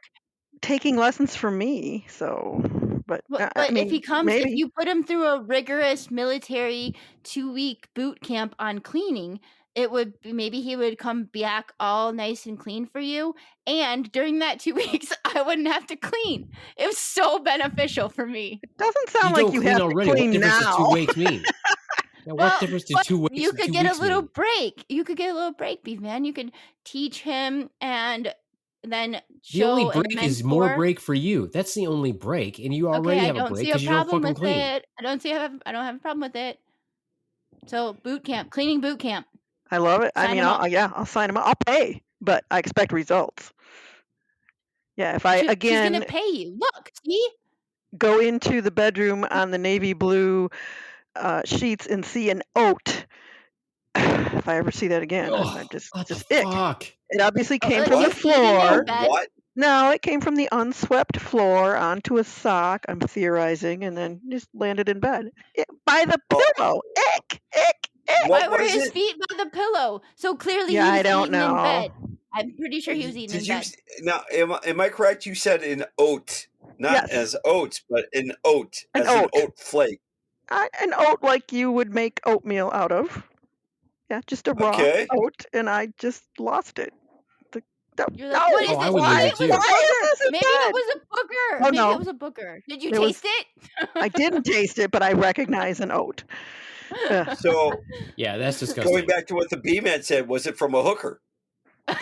Taking lessons from me, so... But if he comes, if you put him through a rigorous military 2-week boot camp on cleaning, maybe he would come back all nice and clean for you. And during that 2 weeks, I wouldn't have to clean. It was so beneficial for me. It doesn't sound like you have to clean now. What difference does 2 weeks mean? What difference do 2 weeks? You could get a little break. You could get a little break, Beaveman. You could teach him and then show. The only break is more break for you. That's the only break, and you already have a break because you don't fucking clean. I don't have a problem with it. So cleaning boot camp. I love it. Sign 'em up. I'll sign them up. I'll pay, but I expect results. Yeah, if I She's again gonna pay you. Look, see? go into the bedroom on the navy blue sheets and see an oat, if I ever see that again, I'm just what the ick. fuck? It obviously came like from the he's eating in floor. bed? What? No, it came from the unswept floor onto a sock. I'm theorizing, and then just landed in bed by the pillow. Ick, ick, ick. Why were was his it? feet by the pillow? So clearly Yeah, he I was don't eating in know. bed. I'm pretty sure he was eating in bed. Now, am I correct? You said an oat, not Yes. as oats, but an oat, An as oat. an oat flake. An oat like you would make oatmeal out of. Yeah, just a raw Okay. oat, and I just lost it. You're like, what is I this? would Maybe lose it it was too. a Why is booger. this in Maybe it bed? was a booger. Oh, Maybe no. it was a booger. Did you It was- taste it? I didn't taste it, but I recognize an oat. Ugh. So, Yeah, that's disgusting. going back to what the Beaveman said, was it from a hooker? You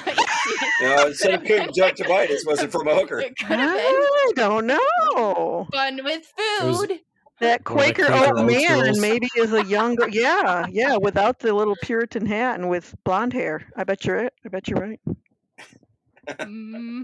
Instead of conjunctivitis, was it from a hooker? It could have been I don't know. fun with was- food. That One of the Quaker Quaker oat Oats man girls. maybe is a younger, yeah, without the little Puritan hat and with blonde hair. I bet you're right. Mm-hmm.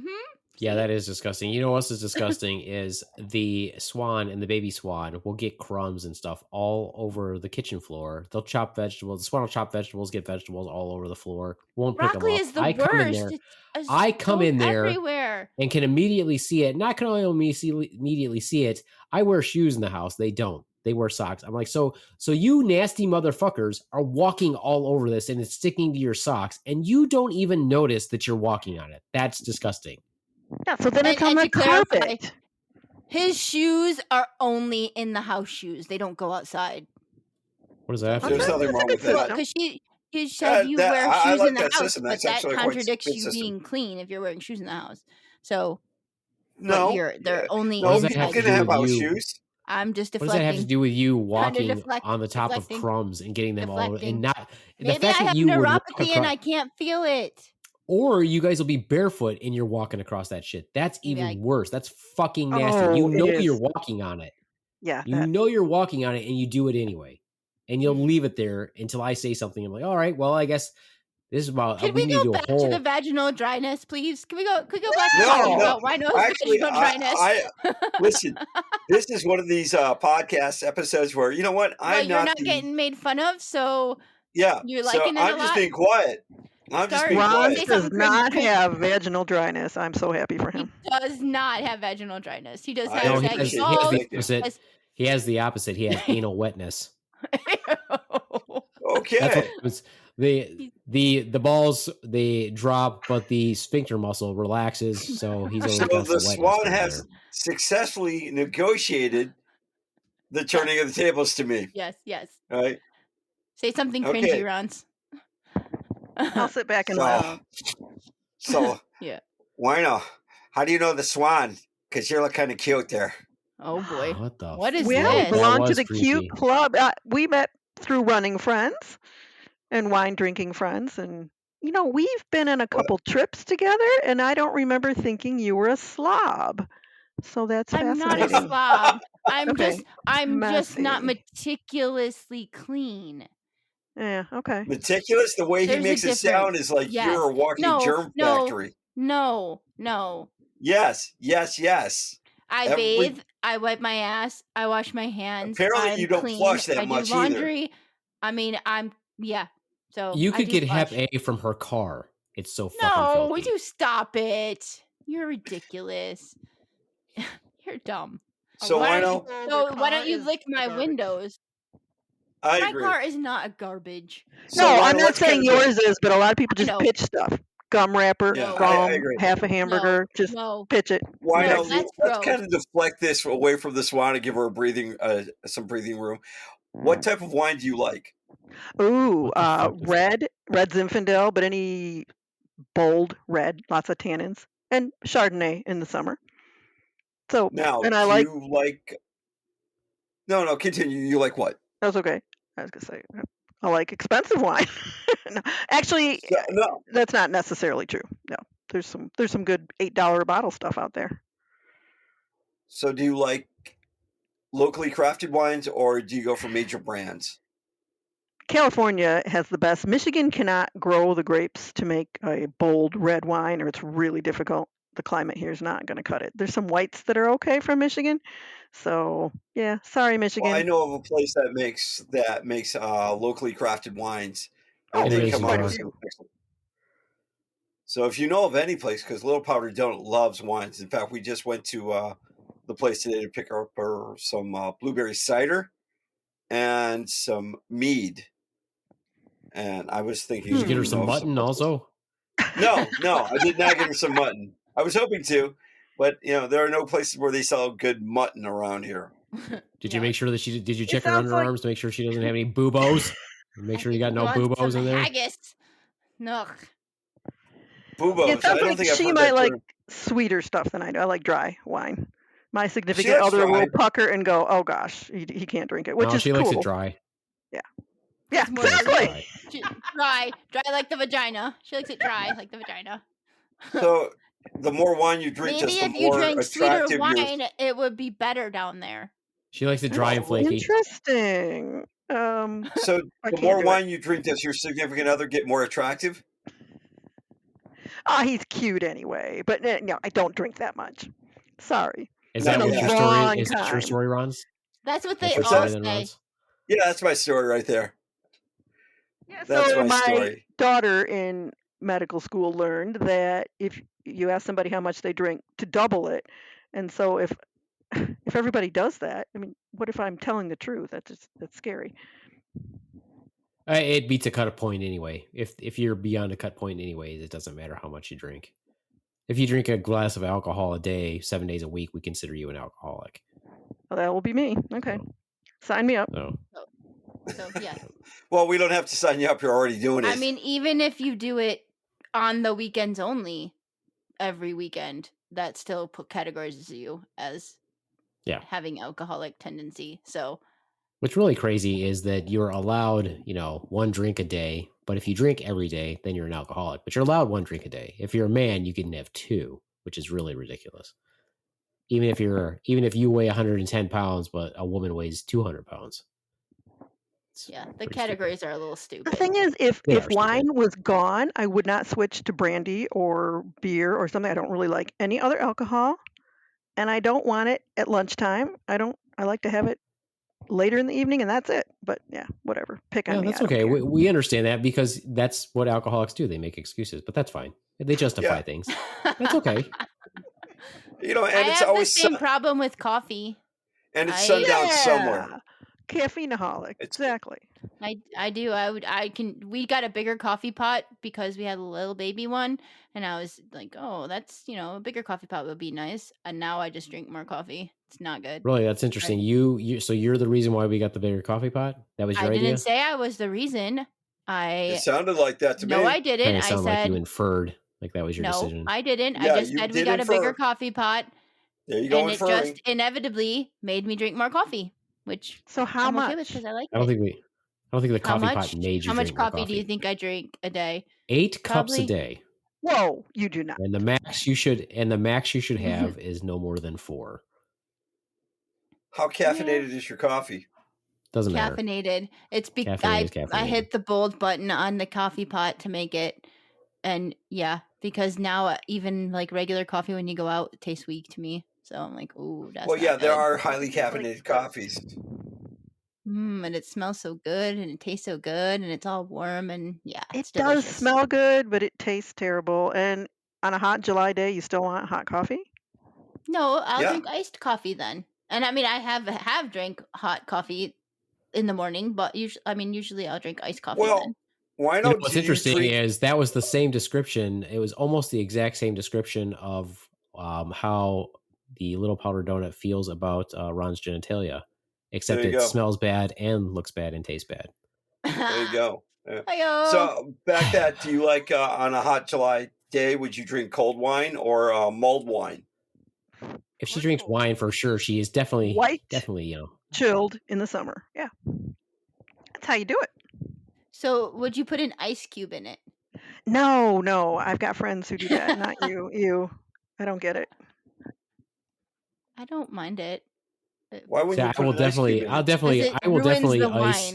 Yeah, that is disgusting. You know what else is disgusting is the swan and the baby swan will get crumbs and stuff all over the kitchen floor. They'll chop vegetables. The swan will chop vegetables, get vegetables all over the floor. Won't pick them Broccoli up. is the I come in worst. there It's I come goes in there everywhere. and can immediately see it. And I can only immediately see it. I wear shoes in the house. They don't. They wear socks. I'm like, so you nasty motherfuckers are walking all over this and it's sticking to your socks and you don't even notice that you're walking on it. That's disgusting. Yeah, so then it's on And the to clarify, carpet. his shoes are only in the house shoes. They don't go outside. What does that have to There's do? nothing wrong with that. Because you said you that- wear I shoes like in the that house, system. but That's that actually a quite contradicts good you system. being clean if you're wearing shoes in the house. So, No, but they're only What does no, that you have to can do have with house you? shoes. I'm just What does that have to deflecting. do with you walking deflect- on the top deflecting. of crumbs and getting them all Deflecting. and not the Maybe fact I that have you would walk neuropathy and across, I can't feel it. or you guys will be barefoot and you're walking across that shit. That's Maybe even I- worse. That's fucking nasty. Oh, You it know is. you're walking on it. Yeah, You that, know you're walking on it and you do it anyway. And you'll Mm. leave it there until I say something. I'm like, all right, well, I guess this is about Can we we need to go do a back whole to the vaginal dryness, please? Can we go back to No, talking no. about Rhino's Actually, vaginal dryness? listen. This is one of these podcast episodes where, you know what? Well, I'm you're not getting made fun of, so Yeah. you're So liking it a I'm just lot? being quiet. I'm just Start- being Ron quiet. say Ron does something not cringe. have vaginal dryness. I'm so happy for He him. does not have vaginal dryness. He does I have No, he saggy has, he has balls. the Thank you. opposite. He has the opposite. He has anal wetness. Okay. That's what happens. The balls they drop, but the sphincter muscle relaxes, so he's always So got the some wetness Swan right has there. successfully negotiated the turning of the tables to me. Yes. Right? Say something Okay. cringy, Ronz. I'll sit back and laugh. So Yeah. Wino, how do you know the Swan? Because you look kind of cute there. Oh boy. What the? What is Well, we this? belong to was the cute creepy. club. We met through running friends and wine drinking friends. And, we've been on a couple trips together, and I don't remember thinking you were a slob. So that's I'm not a fascinating. slob. I'm Okay. just not Messy. meticulously clean. Yeah, okay. Meticulous, the way There's he a makes it sound is like Yes. you're a walking No, germ no. factory. No. Yes. I Every- bathe. I wipe my ass. I wash my hands. Apparently I'm you don't clean. flush that I much do either. laundry. I mean, yeah. So You I could do get Hep flush. A from her car. It's so fucking No, filthy. would you stop it? You're ridiculous. You're dumb. So why Wino, why don't you lick my windows? I My agree. car is not a garbage. So No, Wino, I'm not let's saying kind of- yours is, but a lot of people I just know. pitch stuff. Gum wrapper, Yeah, gum, I agree. half a hamburger, just No. pitch it. Why No, not? that's Let's gross. kind of deflect this away from the Swan and give her some breathing room. What type of wine do you like? Ooh, What the fuck is red Zinfandel, but any bold red, lots of tannins, and Chardonnay in the summer. So, Now, and I do like, you like? No, continue. You like what? that's okay. I was gonna say, I like expensive wine. No, actually, No. that's not necessarily true. No, there's some good $8 bottle stuff out there. So, do you like locally crafted wines, or do you go for major brands? California has the best. Michigan cannot grow the grapes to make a bold red wine, or it's really difficult. The climate here is not going to cut it. There's some whites that are okay from Michigan. So, yeah, sorry, Michigan. Well, I know of a place that makes locally crafted wines, and they come out with some excellent. So if you know of any place, because Little Powder Donut loves wines. In fact, we just went to the place today to pick up some blueberry cider and some mead. And I was thinking, did you get her some mutton also? No, I did not get her some mutton. I was hoping to, but there are no places where they sell good mutton around here. Did you make sure that did you check her underarms to make sure she doesn't have any boobos? Make sure you got no boobos in there. Haggis. No. Boobos. It sounds like she might like sweeter stuff than I do. I like dry wine. My significant other will pucker and go, "Oh gosh, he can't drink it," which is she likes it dry. Yeah, exactly. Dry like the vagina. She likes it dry like the vagina. So the more wine you drink, maybe just if the you more drink sweeter wine, it would be better down there. She likes it dry and flaky. Interesting. So the more wine you drink, does your significant other get more attractive? He's cute anyway, but no, I don't drink that much. Sorry. Is that what your story is? That your story, Ronz? That's what they all say. Yeah, that's my story right there. Yeah, so my daughter in medical school learned that if you ask somebody how much they drink, to double it. And so if everybody does that, I mean, what if I'm telling the truth? That's scary. It beats a cut point anyway. If you're beyond a cut point anyways, it doesn't matter how much you drink. If you drink a glass of alcohol a day, 7 days a week, we consider you an alcoholic. Well, that will be me. Okay. Sign me up. So yeah. Well, we don't have to sign you up. You're already doing it. I mean, even if you do it on the weekends only, every weekend, that still categorizes you as having alcoholic tendency. So what's really crazy is that you're allowed, 1 drink a day, but if you drink every day, then you're an alcoholic. But you're allowed 1 drink a day. If you're a man, you can have 2, which is really ridiculous. Even if you weigh 110 pounds, but a woman weighs 200 pounds. The categories are a little stupid. The thing is, if wine was gone, I would not switch to brandy or beer or something. I don't really like any other alcohol, and I don't want it at lunchtime. I like to have it later in the evening, and that's it. But yeah, whatever. Pick on me. That's okay. We understand that because that's what alcoholics do. They make excuses, but that's fine. They justify things. That's okay. And I it's have always the same problem with coffee. And it's sundown somewhere. Caffeineaholic. Exactly. I do. We got a bigger coffee pot because we had a little baby one, and I was like, oh, that's, a bigger coffee pot would be nice. And now I just drink more coffee. It's not good. Really, that's interesting. So you're the reason why we got the bigger coffee pot? That was your idea? I didn't say I was the reason. It sounded like that to me. No, I didn't. I said like you inferred like that was your decision. No, I didn't. I just said we got a bigger coffee pot. There you go. And it just inevitably made me drink more coffee. So how I'm much? okay with because I like I don't think the coffee pot made you How much drink more coffee do you think I drink a day? 8 cups a day. Whoa, you do not. And the max you should have is no more than 4. How caffeinated is your coffee? Doesn't matter. Caffeinated. It's because I hit the bold button on the coffee pot to make it, and because now even like regular coffee when you go out, it tastes weak to me. So I'm like, ooh, that's not good. There are highly caffeinated coffees. And it smells so good, and it tastes so good, and it's all warm, and it does smell good, but it tastes terrible. And on a hot July day, you still want hot coffee? No, I'll drink iced coffee then. And I mean, I have drank hot coffee in the morning, but usually I'll drink iced coffee then. Why not? What's interesting is that was the same description. It was almost the exact same description of how the Little Powder Donut feels about Ron's genitalia, except it smells bad and looks bad and tastes bad. There you go. Yeah. So back that, do you like on a hot July day, would you drink cold wine or mulled wine? If she drinks wine, for sure, she is definitely chilled in the summer. Yeah, that's how you do it. So, would you put an ice cube in it? No, I've got friends who do that. Not you. I don't get it. I don't mind it. Why would you? I will definitely. I will definitely ice.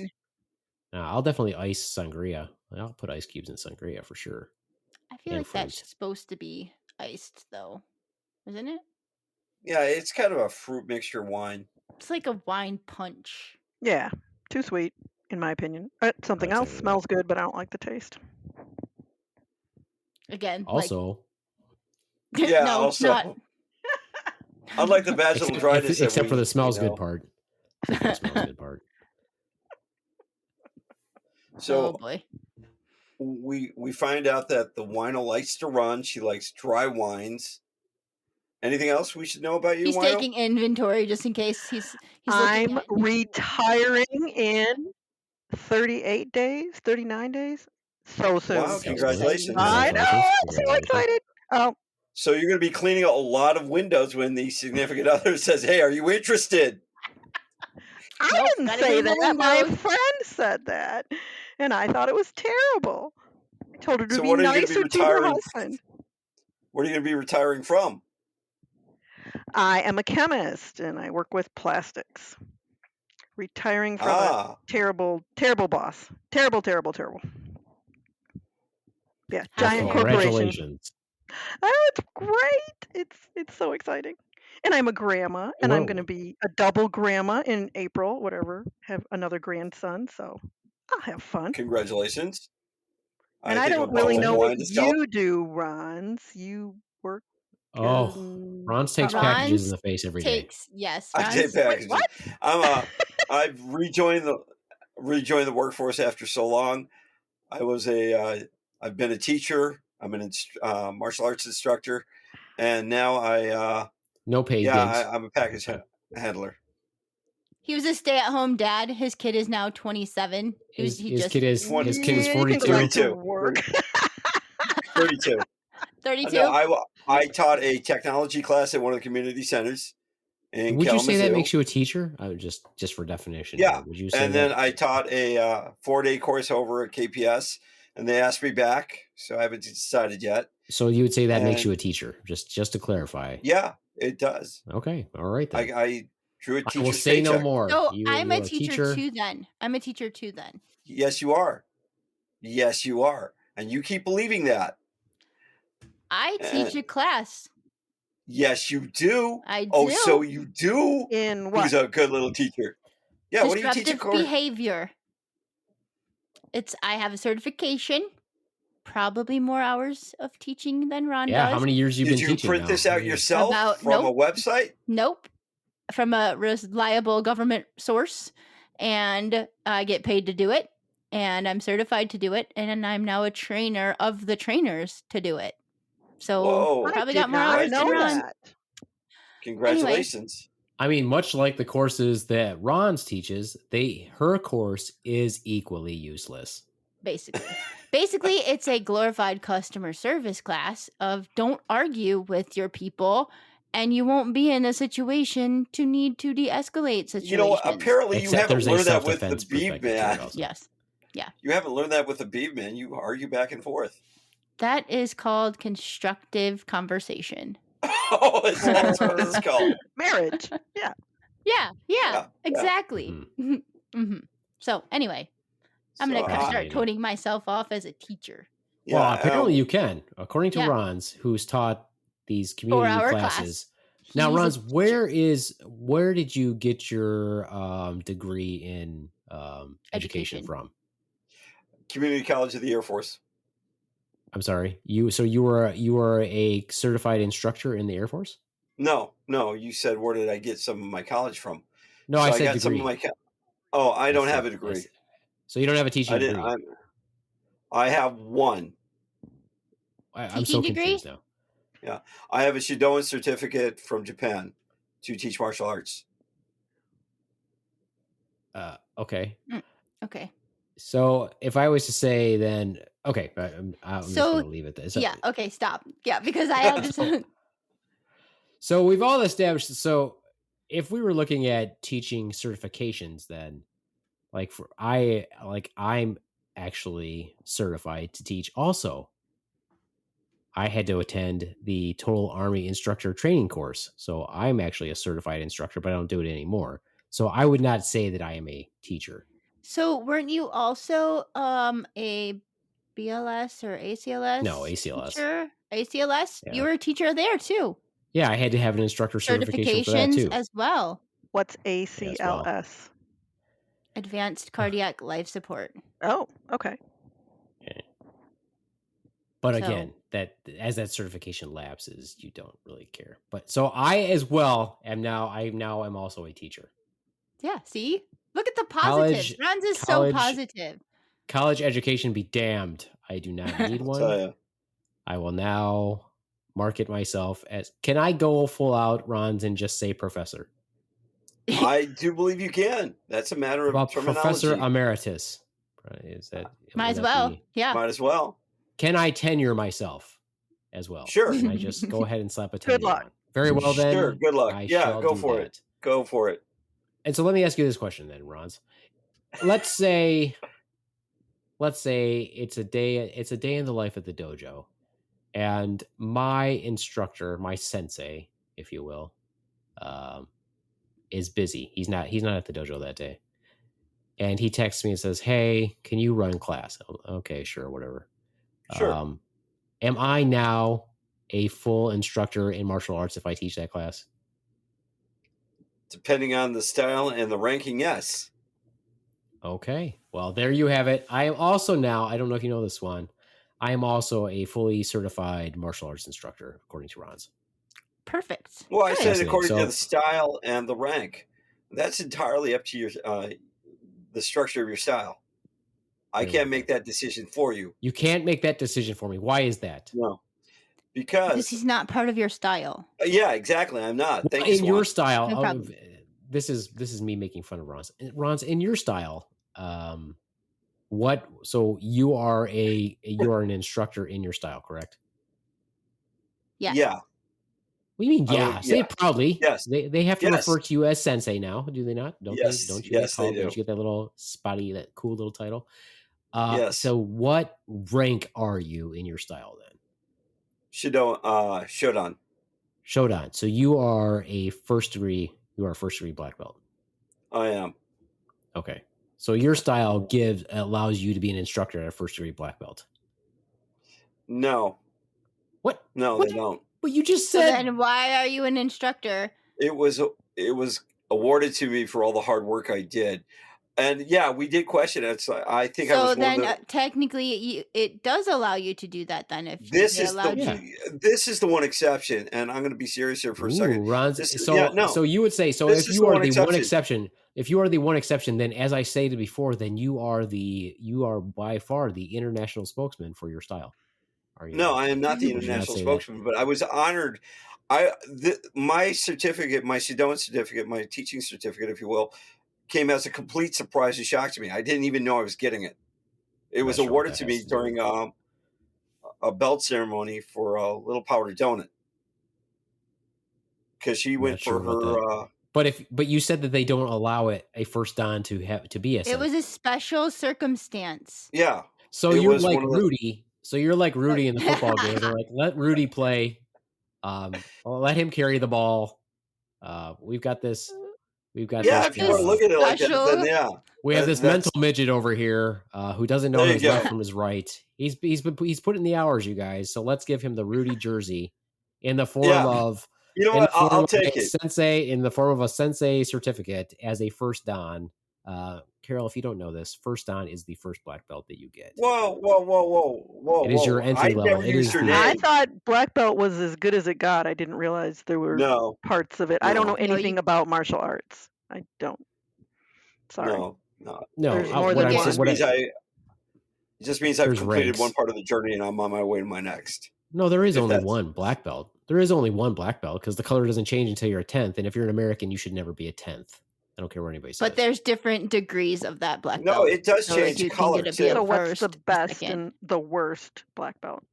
I'll definitely ice sangria. I'll put ice cubes in sangria for sure. I feel like that's supposed to be iced, though, isn't it? Yeah, it's kind of a fruit mixture wine. It's like a wine punch. Yeah, too sweet, in my opinion. Something else smells good, but I don't like the taste. Again, also, yeah, no, also, not. Unlike the vaginal dryness, except for the smells good part. The smells good part. So, oh boy, we find out that the wino likes to run. She likes dry wines. Anything else we should know about you? He's Wino? taking inventory just in case he's I'm retiring in 38 days, 39 days. So soon. Wow, congratulations. I know, I'm so excited. Oh. So you're going to be cleaning a lot of windows when the significant other says, hey, are you interested? I didn't say that. My friend said that. And I thought it was terrible. I told her to be nicer to her husband. What are you going to be retiring from? I am a chemist and I work with plastics. Retiring from a terrible, terrible boss. Terrible, terrible, terrible. Yeah, giant corporation. Congratulations. Oh, it's great. It's so exciting. And I'm a grandma, and I'm going to be a double grandma in April, whatever. Have another grandson, so I'll have fun. Congratulations. And I don't really know what you do, Ronz. You work. Ronz takes packages in the face every day. Yes, I take packages. Wait, what? I've rejoined the workforce after so long. I've been a teacher. I'm an martial arts instructor, and now no paid gigs. I'm a package handler. He was a stay-at-home dad. His kid is now 27. His kid is 42. 32. 32. 32. No, I taught a technology class at one of the community centers in Would Kalamazoo. you say that makes you a teacher? Just for definition. Yeah. Would you say and then I taught a 4-day course over at KPS, and they asked me back, so I haven't decided yet. So you would say that makes you a teacher, just to clarify. Yeah, it does. Okay, all right then. I drew a teacher's I will say paycheck. no more. So I'm a teacher too then. I'm a teacher too then. Yes, you are. Yes, you are. And you keep believing that. I teach a class. Yes, you do. I do. Oh, so you do? In what? Who's a good little teacher? Yeah, what do you teach? Disruptive behavior. I have a certification. Probably more hours of teaching than Ron does. Yeah, how many years you've been teaching? Did you print this out yourself from a website? Nope. From a reliable government source. And I get paid to do it. And I'm certified to do it. And I'm now a trainer of the trainers to do it. So I probably got more hours than Ron. Congratulations. Anyway. I mean, much like the courses that Ronz teaches, her course is equally useless. Basically, it's a glorified customer service class of don't argue with your people, and you won't be in a situation to need to de-escalate situations. You know, apparently you haven't learned that with the Beaveman. Yes. Yeah. You haven't learned that with the Beaveman. You argue back and forth. That is called constructive conversation. Oh, that's what it's called. Marriage. Yeah. Yeah. Exactly. Mm-hmm. Mm-hmm. So anyway, I'm going to start toting myself off as a teacher. Yeah, well, apparently you can, according to Ronz, who's taught these community classes. Now, Ronz, where did you get your degree in education from? Community College of the Air Force. I'm sorry. You were a certified instructor in the Air Force? No. You said where did I get some of my college from? No, I said got degree. Some of my I don't have a degree. So you don't have a teaching degree? I have one. I'm so confused now. Yeah. I have a Shidoan certificate from Japan to teach martial arts. Okay. Okay. So if I was to say then, okay, I'm just going to leave it there. Yeah, okay, stop. Yeah, because I have to... So we've all established, so if we were looking at teaching certifications then, I'm actually certified to teach also. I had to attend the Total Army Instructor Training course. So I'm actually a certified instructor, but I don't do it anymore. So I would not say that I am a teacher. So weren't you also a BLS or ACLS? No, ACLS. Teacher? ACLS? Yeah. You were a teacher there too. Yeah, I had to have an instructor certification for that Certifications too. as well. What's ACLS? Advanced Cardiac Life Support. Oh, okay. Okay. But So- again, that as that certification lapses, you don't really care. But so I as well am also a teacher. Yeah, see? Look at the positives. Ronz is so positive. College education be damned. I do not need I'll one. tell you. I will now market myself as. Can I go full out, Ronz, and just say professor? I do believe you can. That's a matter of terminology. Professor emeritus. Is that Might as well. Yeah. Might as well. Can I tenure myself as well? Sure. Can I just go ahead and slap a tenure Good luck. on? Very well then. Sure. Good luck. Yeah, go for it. Go for it. And so let me ask you this question then, Ronz. Let's say it's a day in the life at the dojo, and my instructor, my sensei, if you will, is busy. He's not at the dojo that day. And he texts me and says, "Hey, can you run class?" Okay, sure, whatever. Sure. Am I now a full instructor in martial arts if I teach that class? Depending on the style and the ranking, yes. Okay. Well, there you have it. I am also now, I don't know if you know this one, I am also a fully certified martial arts instructor, according to Ronz. Perfect. Well, I said according to the style and the rank. That's entirely up to your the structure of your style. I can't make that decision for you. You can't make that decision for me. Why is that? No. Because this is not part of your style. Yeah, exactly. I'm not. Thank you. In your style, No this is me making fun of Ronz. Ronz, in your style, so you are an instructor in your style, correct? Yeah. Yeah. What do you mean? Yeah. Say it proudly. Yes. They have to refer to you as sensei now, do they not? Don't yes. they? Don't you yes, they do. Don't you get that little spotty, that cool little title? Yes. So what rank are you in your style then? Shodan. Shodan. So you are a first degree black belt. I am. Okay. So your style allows you to be an instructor at a first degree black belt. No. What? No, what? They don't. But you just said. So then why are you an instructor? It was awarded to me for all the hard work I did. And yeah, we did question it. So I think I was then technically it does allow you to do that then if this is the one exception, and I'm going to be serious here for a second. So you would say, so if you are the one exception, then as I stated before, then you are by far the international spokesman for your style. Are you? No, I am not the international spokesman, but I was honored. My certificate, my Shidon certificate, my teaching certificate, if you will, came as a complete surprise and shock to me. I didn't even know I was getting it. It was awarded to me during a belt ceremony for a little powdered donut, because she went for her. But you said that they don't allow a first dan to be a sensei. It was a special circumstance. Yeah. So you're like Rudy. So you're like Rudy in the football game. They're like, let Rudy play. Let him carry the ball. We've got this. If you want to look at it like that, then yeah. We have this mental midget over here who doesn't know his left from his right. He's put in the hours, you guys. So let's give him the Rudy jersey in the form of I'll take it. Sensei, in the form of a sensei certificate as a first dan. Carol, if you don't know this, first dan is the first black belt that you get. Whoa! It is your entry level. I thought black belt was as good as it got. I didn't realize there were parts of it. I don't know anything about martial arts. I don't. Sorry. No. There's more than one. It just means I've completed ranks. one part of the journey and I'm on my way to my next. No, there is only one black belt. There is only one black belt because the color doesn't change until you're a 10th. And if you're an American, you should never be a 10th. I don't care what anybody says. But there's different degrees of that black belt. No, it does change color too. So what's the best and the worst black belt?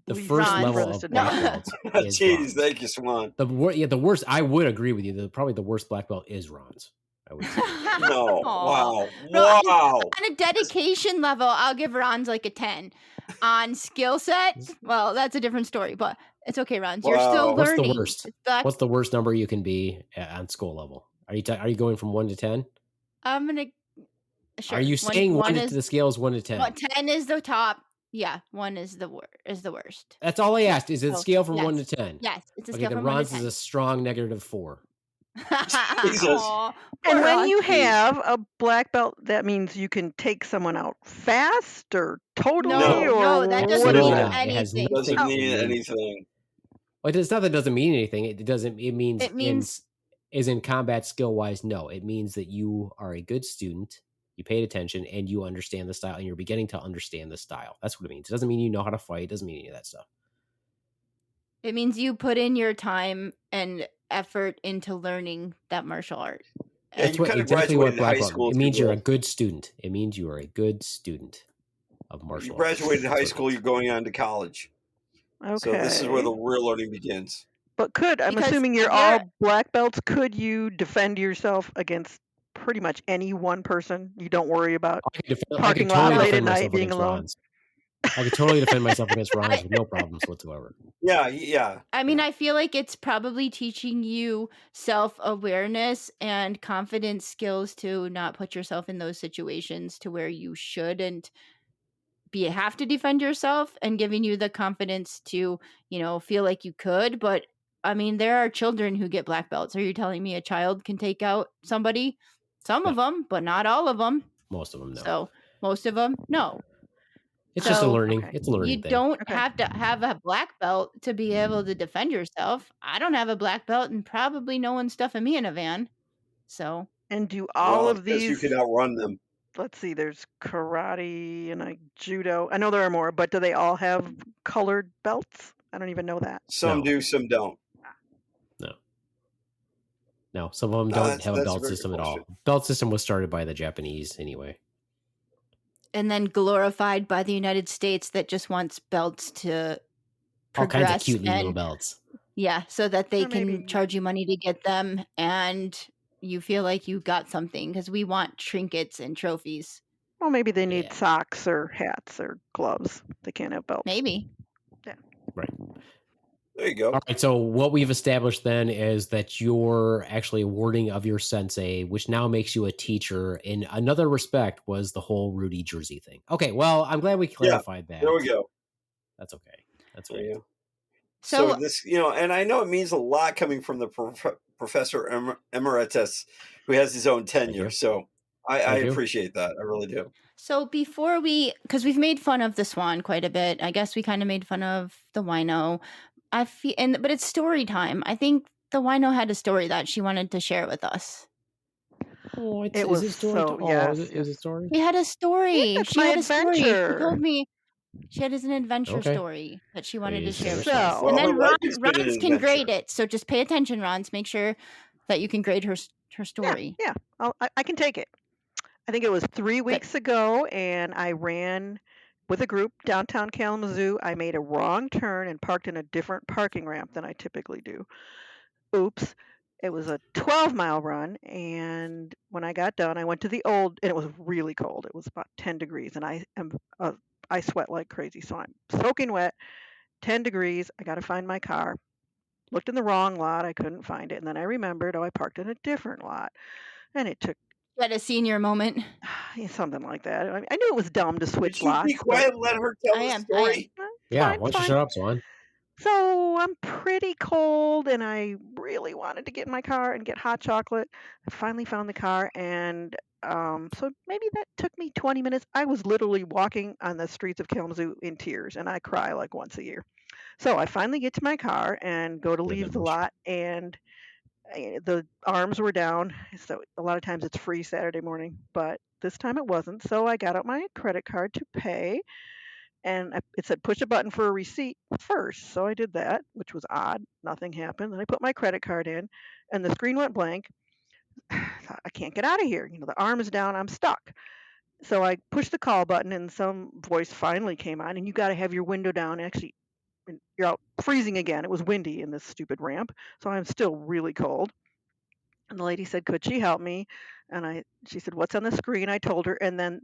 The first level of black belt is Jeez, thank you, Swan. The worst. I would agree with you. Probably the worst black belt is Ronz. I would say. No, wow. On a dedication level, I'll give Ronz like a 10. On skill set, well, that's a different story. But it's okay, Ronz. You're still learning. What's the worst? What's the worst number you can be on school level? Are you going from 1 to 10? I'm gonna Sure. Are you saying one is the scale is 1 to 10? Well, 10 is the top. Yeah, 1 is the worst. That's all I asked. Is it a scale from 1 to 10? Yes, it's a Okay, scale then from 1 to Ronz 10. is a strong -4. Jesus. Aw, And poor when Ron. you have a black belt, that means you can take someone out fast or totally, No, that doesn't Absolutely mean not. It has anything. nothing Doesn't to mean mean. anything. Well, it's not that it doesn't mean anything. It means It means is in combat skill wise. No, it means that you are a good student. You paid attention and you understand the style, and you're beginning to understand the style. That's what it means. It doesn't mean you know how to fight. It doesn't mean any of that stuff. it means you put in your time and effort into learning that martial art. Yeah, That's you kind of exactly graduated what high black school. belt. It means you're a good student. It means you are a good student of martial You arts. graduated high school. You're going on to college. Okay. So this is where the real learning begins. But I'm Because assuming if you're you're- all black belts. Could you defend yourself against pretty much any one person? You don't worry about parking lot late at night being alone. I could totally defend myself against Ronz with no problems whatsoever. Yeah. I mean, I feel like it's probably teaching you self-awareness and confidence skills to not put yourself in those situations to where you shouldn't have to defend yourself, and giving you the confidence to, feel like you could. But I mean, there are children who get black belts. Are you telling me a child can take out somebody? Some of them, but not all of them. Most of them, no. So most of them, no. It's just a learning. It's a learning You thing. don't have to have a black belt to be able to defend yourself. I don't have a black belt, and probably no one's stuffing me in a van. So. And do all of these? You can outrun them. Let's see. There's karate and judo. I know there are more, but do they all have colored belts? I don't even know that. Some do, some don't. No, some of them don't have a belt system at all. Belt system was started by the Japanese anyway. And then glorified by the United States that just wants belts to progress. All kinds of cute little belts. Yeah, so that they can charge you money to get them, and you feel like you got something, because we want trinkets and trophies. Well, maybe they need socks or hats or gloves. They can't have belts. Maybe. Yeah. Right. There you go. All right, so what we've established then is that you're actually awarding of your sensei, which now makes you a teacher. In another respect was the whole Rudy Jersey thing. Okay, well, I'm glad we clarified that. There we go. That's okay. That's right. So this, and I know it means a lot coming from the Professor Emeritus, who has his own tenure. So I appreciate that. I really do. So before because we've made fun of the Swan quite a bit. I guess we kind of made fun of the Wino. But it's story time. I think the Wino had a story that she wanted to share with us. Oh, it was a story. Is it a story? He had a story. Yeah, she had a story. She told me she had an adventure story that she wanted to share with us. Well, and then Ronz can grade it. So just pay attention, Ronz. Make sure that you can grade her story. Yeah. I can take it. I think it was 3 weeks ago, and I ran with a group downtown Kalamazoo. I made a wrong turn and parked in a different parking ramp than I typically do. Oops. It was a 12-mile run, and when I got done, I went to the old, and it was really cold. It was about 10 degrees, and I sweat like crazy, so I'm soaking wet, 10 degrees. I got to find my car. Looked in the wrong lot. I couldn't find it, and then I remembered, I parked in a different lot, and it took. You had a senior moment. Something like that. I knew it was dumb to switch lots. Be quiet and let her tell the story. Yeah, why don't you shut up, Swan? So I'm pretty cold, and I really wanted to get in my car and get hot chocolate. I finally found the car, and so maybe that took me 20 minutes. I was literally walking on the streets of Kalamazoo in tears, and I cry like once a year. So I finally get to my car and go to leave the lot, and the arms were down. So a lot of times it's free Saturday morning, but this time it wasn't. So I got out my credit card to pay, and it said push a button for a receipt first. So I did that, which was odd. Nothing happened. Then I put my credit card in, and the screen went blank. I thought, I can't get out of here. The arm is down. I'm stuck. So I pushed the call button, and some voice finally came on, and you got to have your window down. Actually, you're out freezing again. It was windy in this stupid ramp, so I'm still really cold. And the lady said, could she help me? And she said, what's on the screen? I told her, and then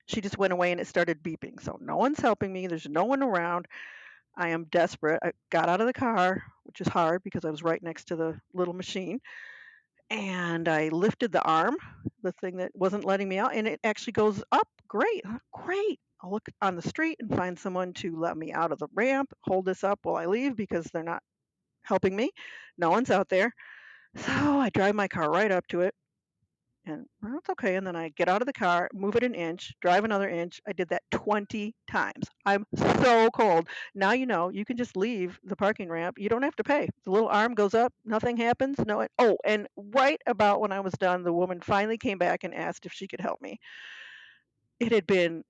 she just went away, and it started beeping. So no one's helping me. There's no one around. I am desperate. I got out of the car, which is hard because I was right next to the little machine, and I lifted the arm. the thing that wasn't letting me out, and it actually goes up. Great. Great. I'll look on the street and find someone to let me out of the ramp, hold this up while I leave because they're not helping me. No one's out there. So I drive my car right up to it, and well, it's okay. And then I get out of the car, move it an inch, drive another inch. I did that 20 times. I'm so cold. Now you can just leave the parking ramp. You don't have to pay. The little arm goes up, nothing happens. No, and right about when I was done, the woman finally came back and asked if she could help me. It had been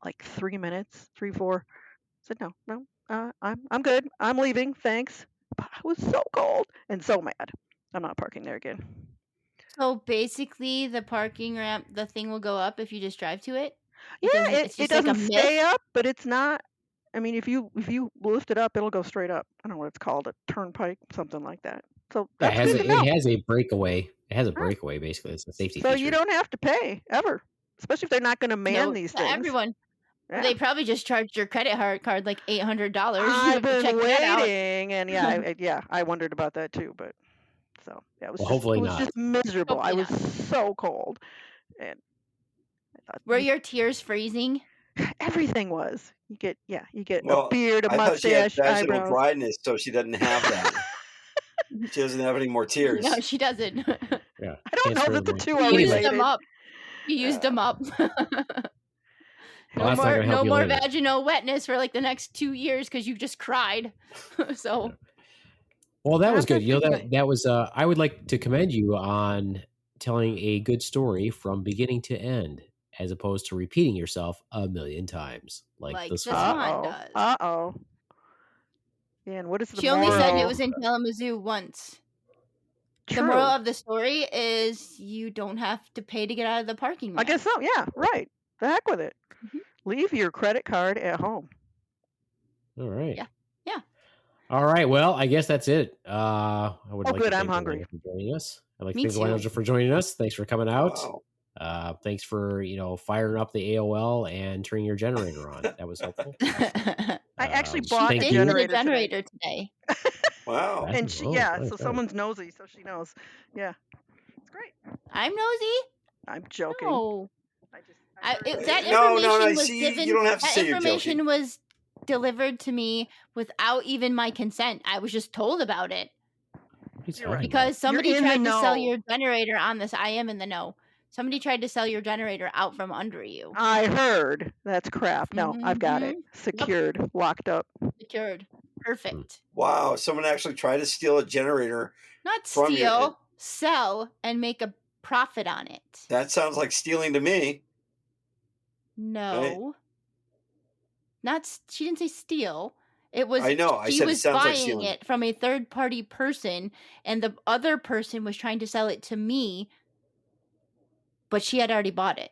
like 3 minutes, 3, 4. I said, no, I'm good. I'm leaving. Thanks. But I was so cold and so mad. I'm not parking there again. So basically, the parking ramp, the thing will go up if you just drive to it? Yeah, It's it just like a doesn't stay myth? up, but it's not. I mean, if you lift it up, it'll go straight up. I don't know what it's called, a turnpike, something like that. So Yeah, that's good to know. it has a breakaway. It has a Right. breakaway, basically. It's a safety So feature. you don't have to pay ever, especially if they're not going to man No, these not things. everyone. Yeah. They probably just charged your credit card like $800. I've been Check that out. waiting, and I wondered about that too. But so yeah, it was hopefully it was not. just miserable. Hopefully I was not. so cold, and I thought Were your tears freezing? everything was. You get Well, a beard, a I thought she had mustache, vaginal eyebrows. dryness, so she doesn't have that. She doesn't have any more tears. No, she doesn't. Yeah. I don't know that the two are You used related. them up. You used them up. Well, that's not gonna help no you more later. vaginal wetness for like the next 2 years because you just cried. So Well, that was good. After That was I would like to commend you on telling a good story from beginning to end, as opposed to repeating yourself a million times, like the Swan. does. Uh-oh. Yeah, and what is the She moral? only said it was in Kalamazoo once. True. The moral of the story is you don't have to pay to get out of the parking lot. I guess so. Yeah, right. The heck with it. Mhm. Leave your credit card at home. All right. Yeah. All right. Well, I guess that's it. I would like good, to I'm thank hungry. Elena for joining us. I'd like to Me thank Elena too. for joining us. Thanks for coming out. Wow. Thanks for firing up the AOL and turning your generator on. That was helpful. I actually bought thank a you. Did generator, the generator today. Wow. And she, nice, so nice. someone's nosy, so she knows. Yeah, it's great. I'm nosy. I'm joking. No. That No, information was see, given. you don't have to that say you're information joking. was delivered to me without even my consent. I was just told about it You're right. because somebody You're in the tried to sell know. your generator on this. I am in the know. Somebody tried to sell your generator out from under you. I heard. That's crap. No, I've got it. Secured, locked up. Secured. Perfect. Wow, someone actually tried to steal a generator. Not from you. steal, sell, and make a profit on it. That sounds like stealing to me. No. She didn't say steal. It was. I know. I she said it was sounds like buying stealing. it from a third-party person, and the other person was trying to sell it to me, but she had already bought it.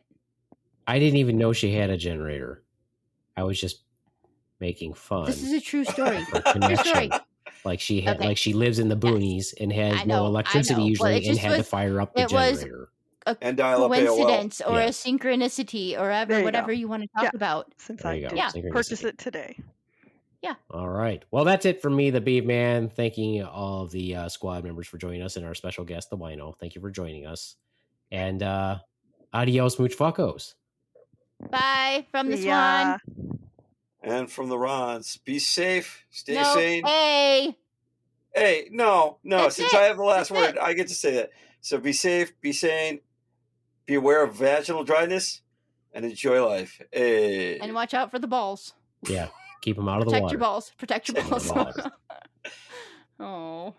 I didn't even know she had a generator. I was just making fun. This is a true story. For connection. Like she had, Okay. like she lives in the boonies and has no electricity usually, and had to fire up the generator. And dial up Coincidence AOL. or a synchronicity or whatever you want to talk about. Since I go. did purchase it today. Yeah. All right. Well, that's it from me, the Beaveman. Thanking all of the squad members for joining us and our special guest, the Wino. Thank you for joining us. And adios, mooch fuckos. Bye from the Swan. And from the Ronz. Be safe. Stay No, sane. Hey, no. That's Since it. I have the last That's word, I get to say that. So be safe, be sane, be aware of vaginal dryness, and enjoy life. Hey. and watch out for the balls. Yeah. Keep them out of the water. Protect your balls. Oh.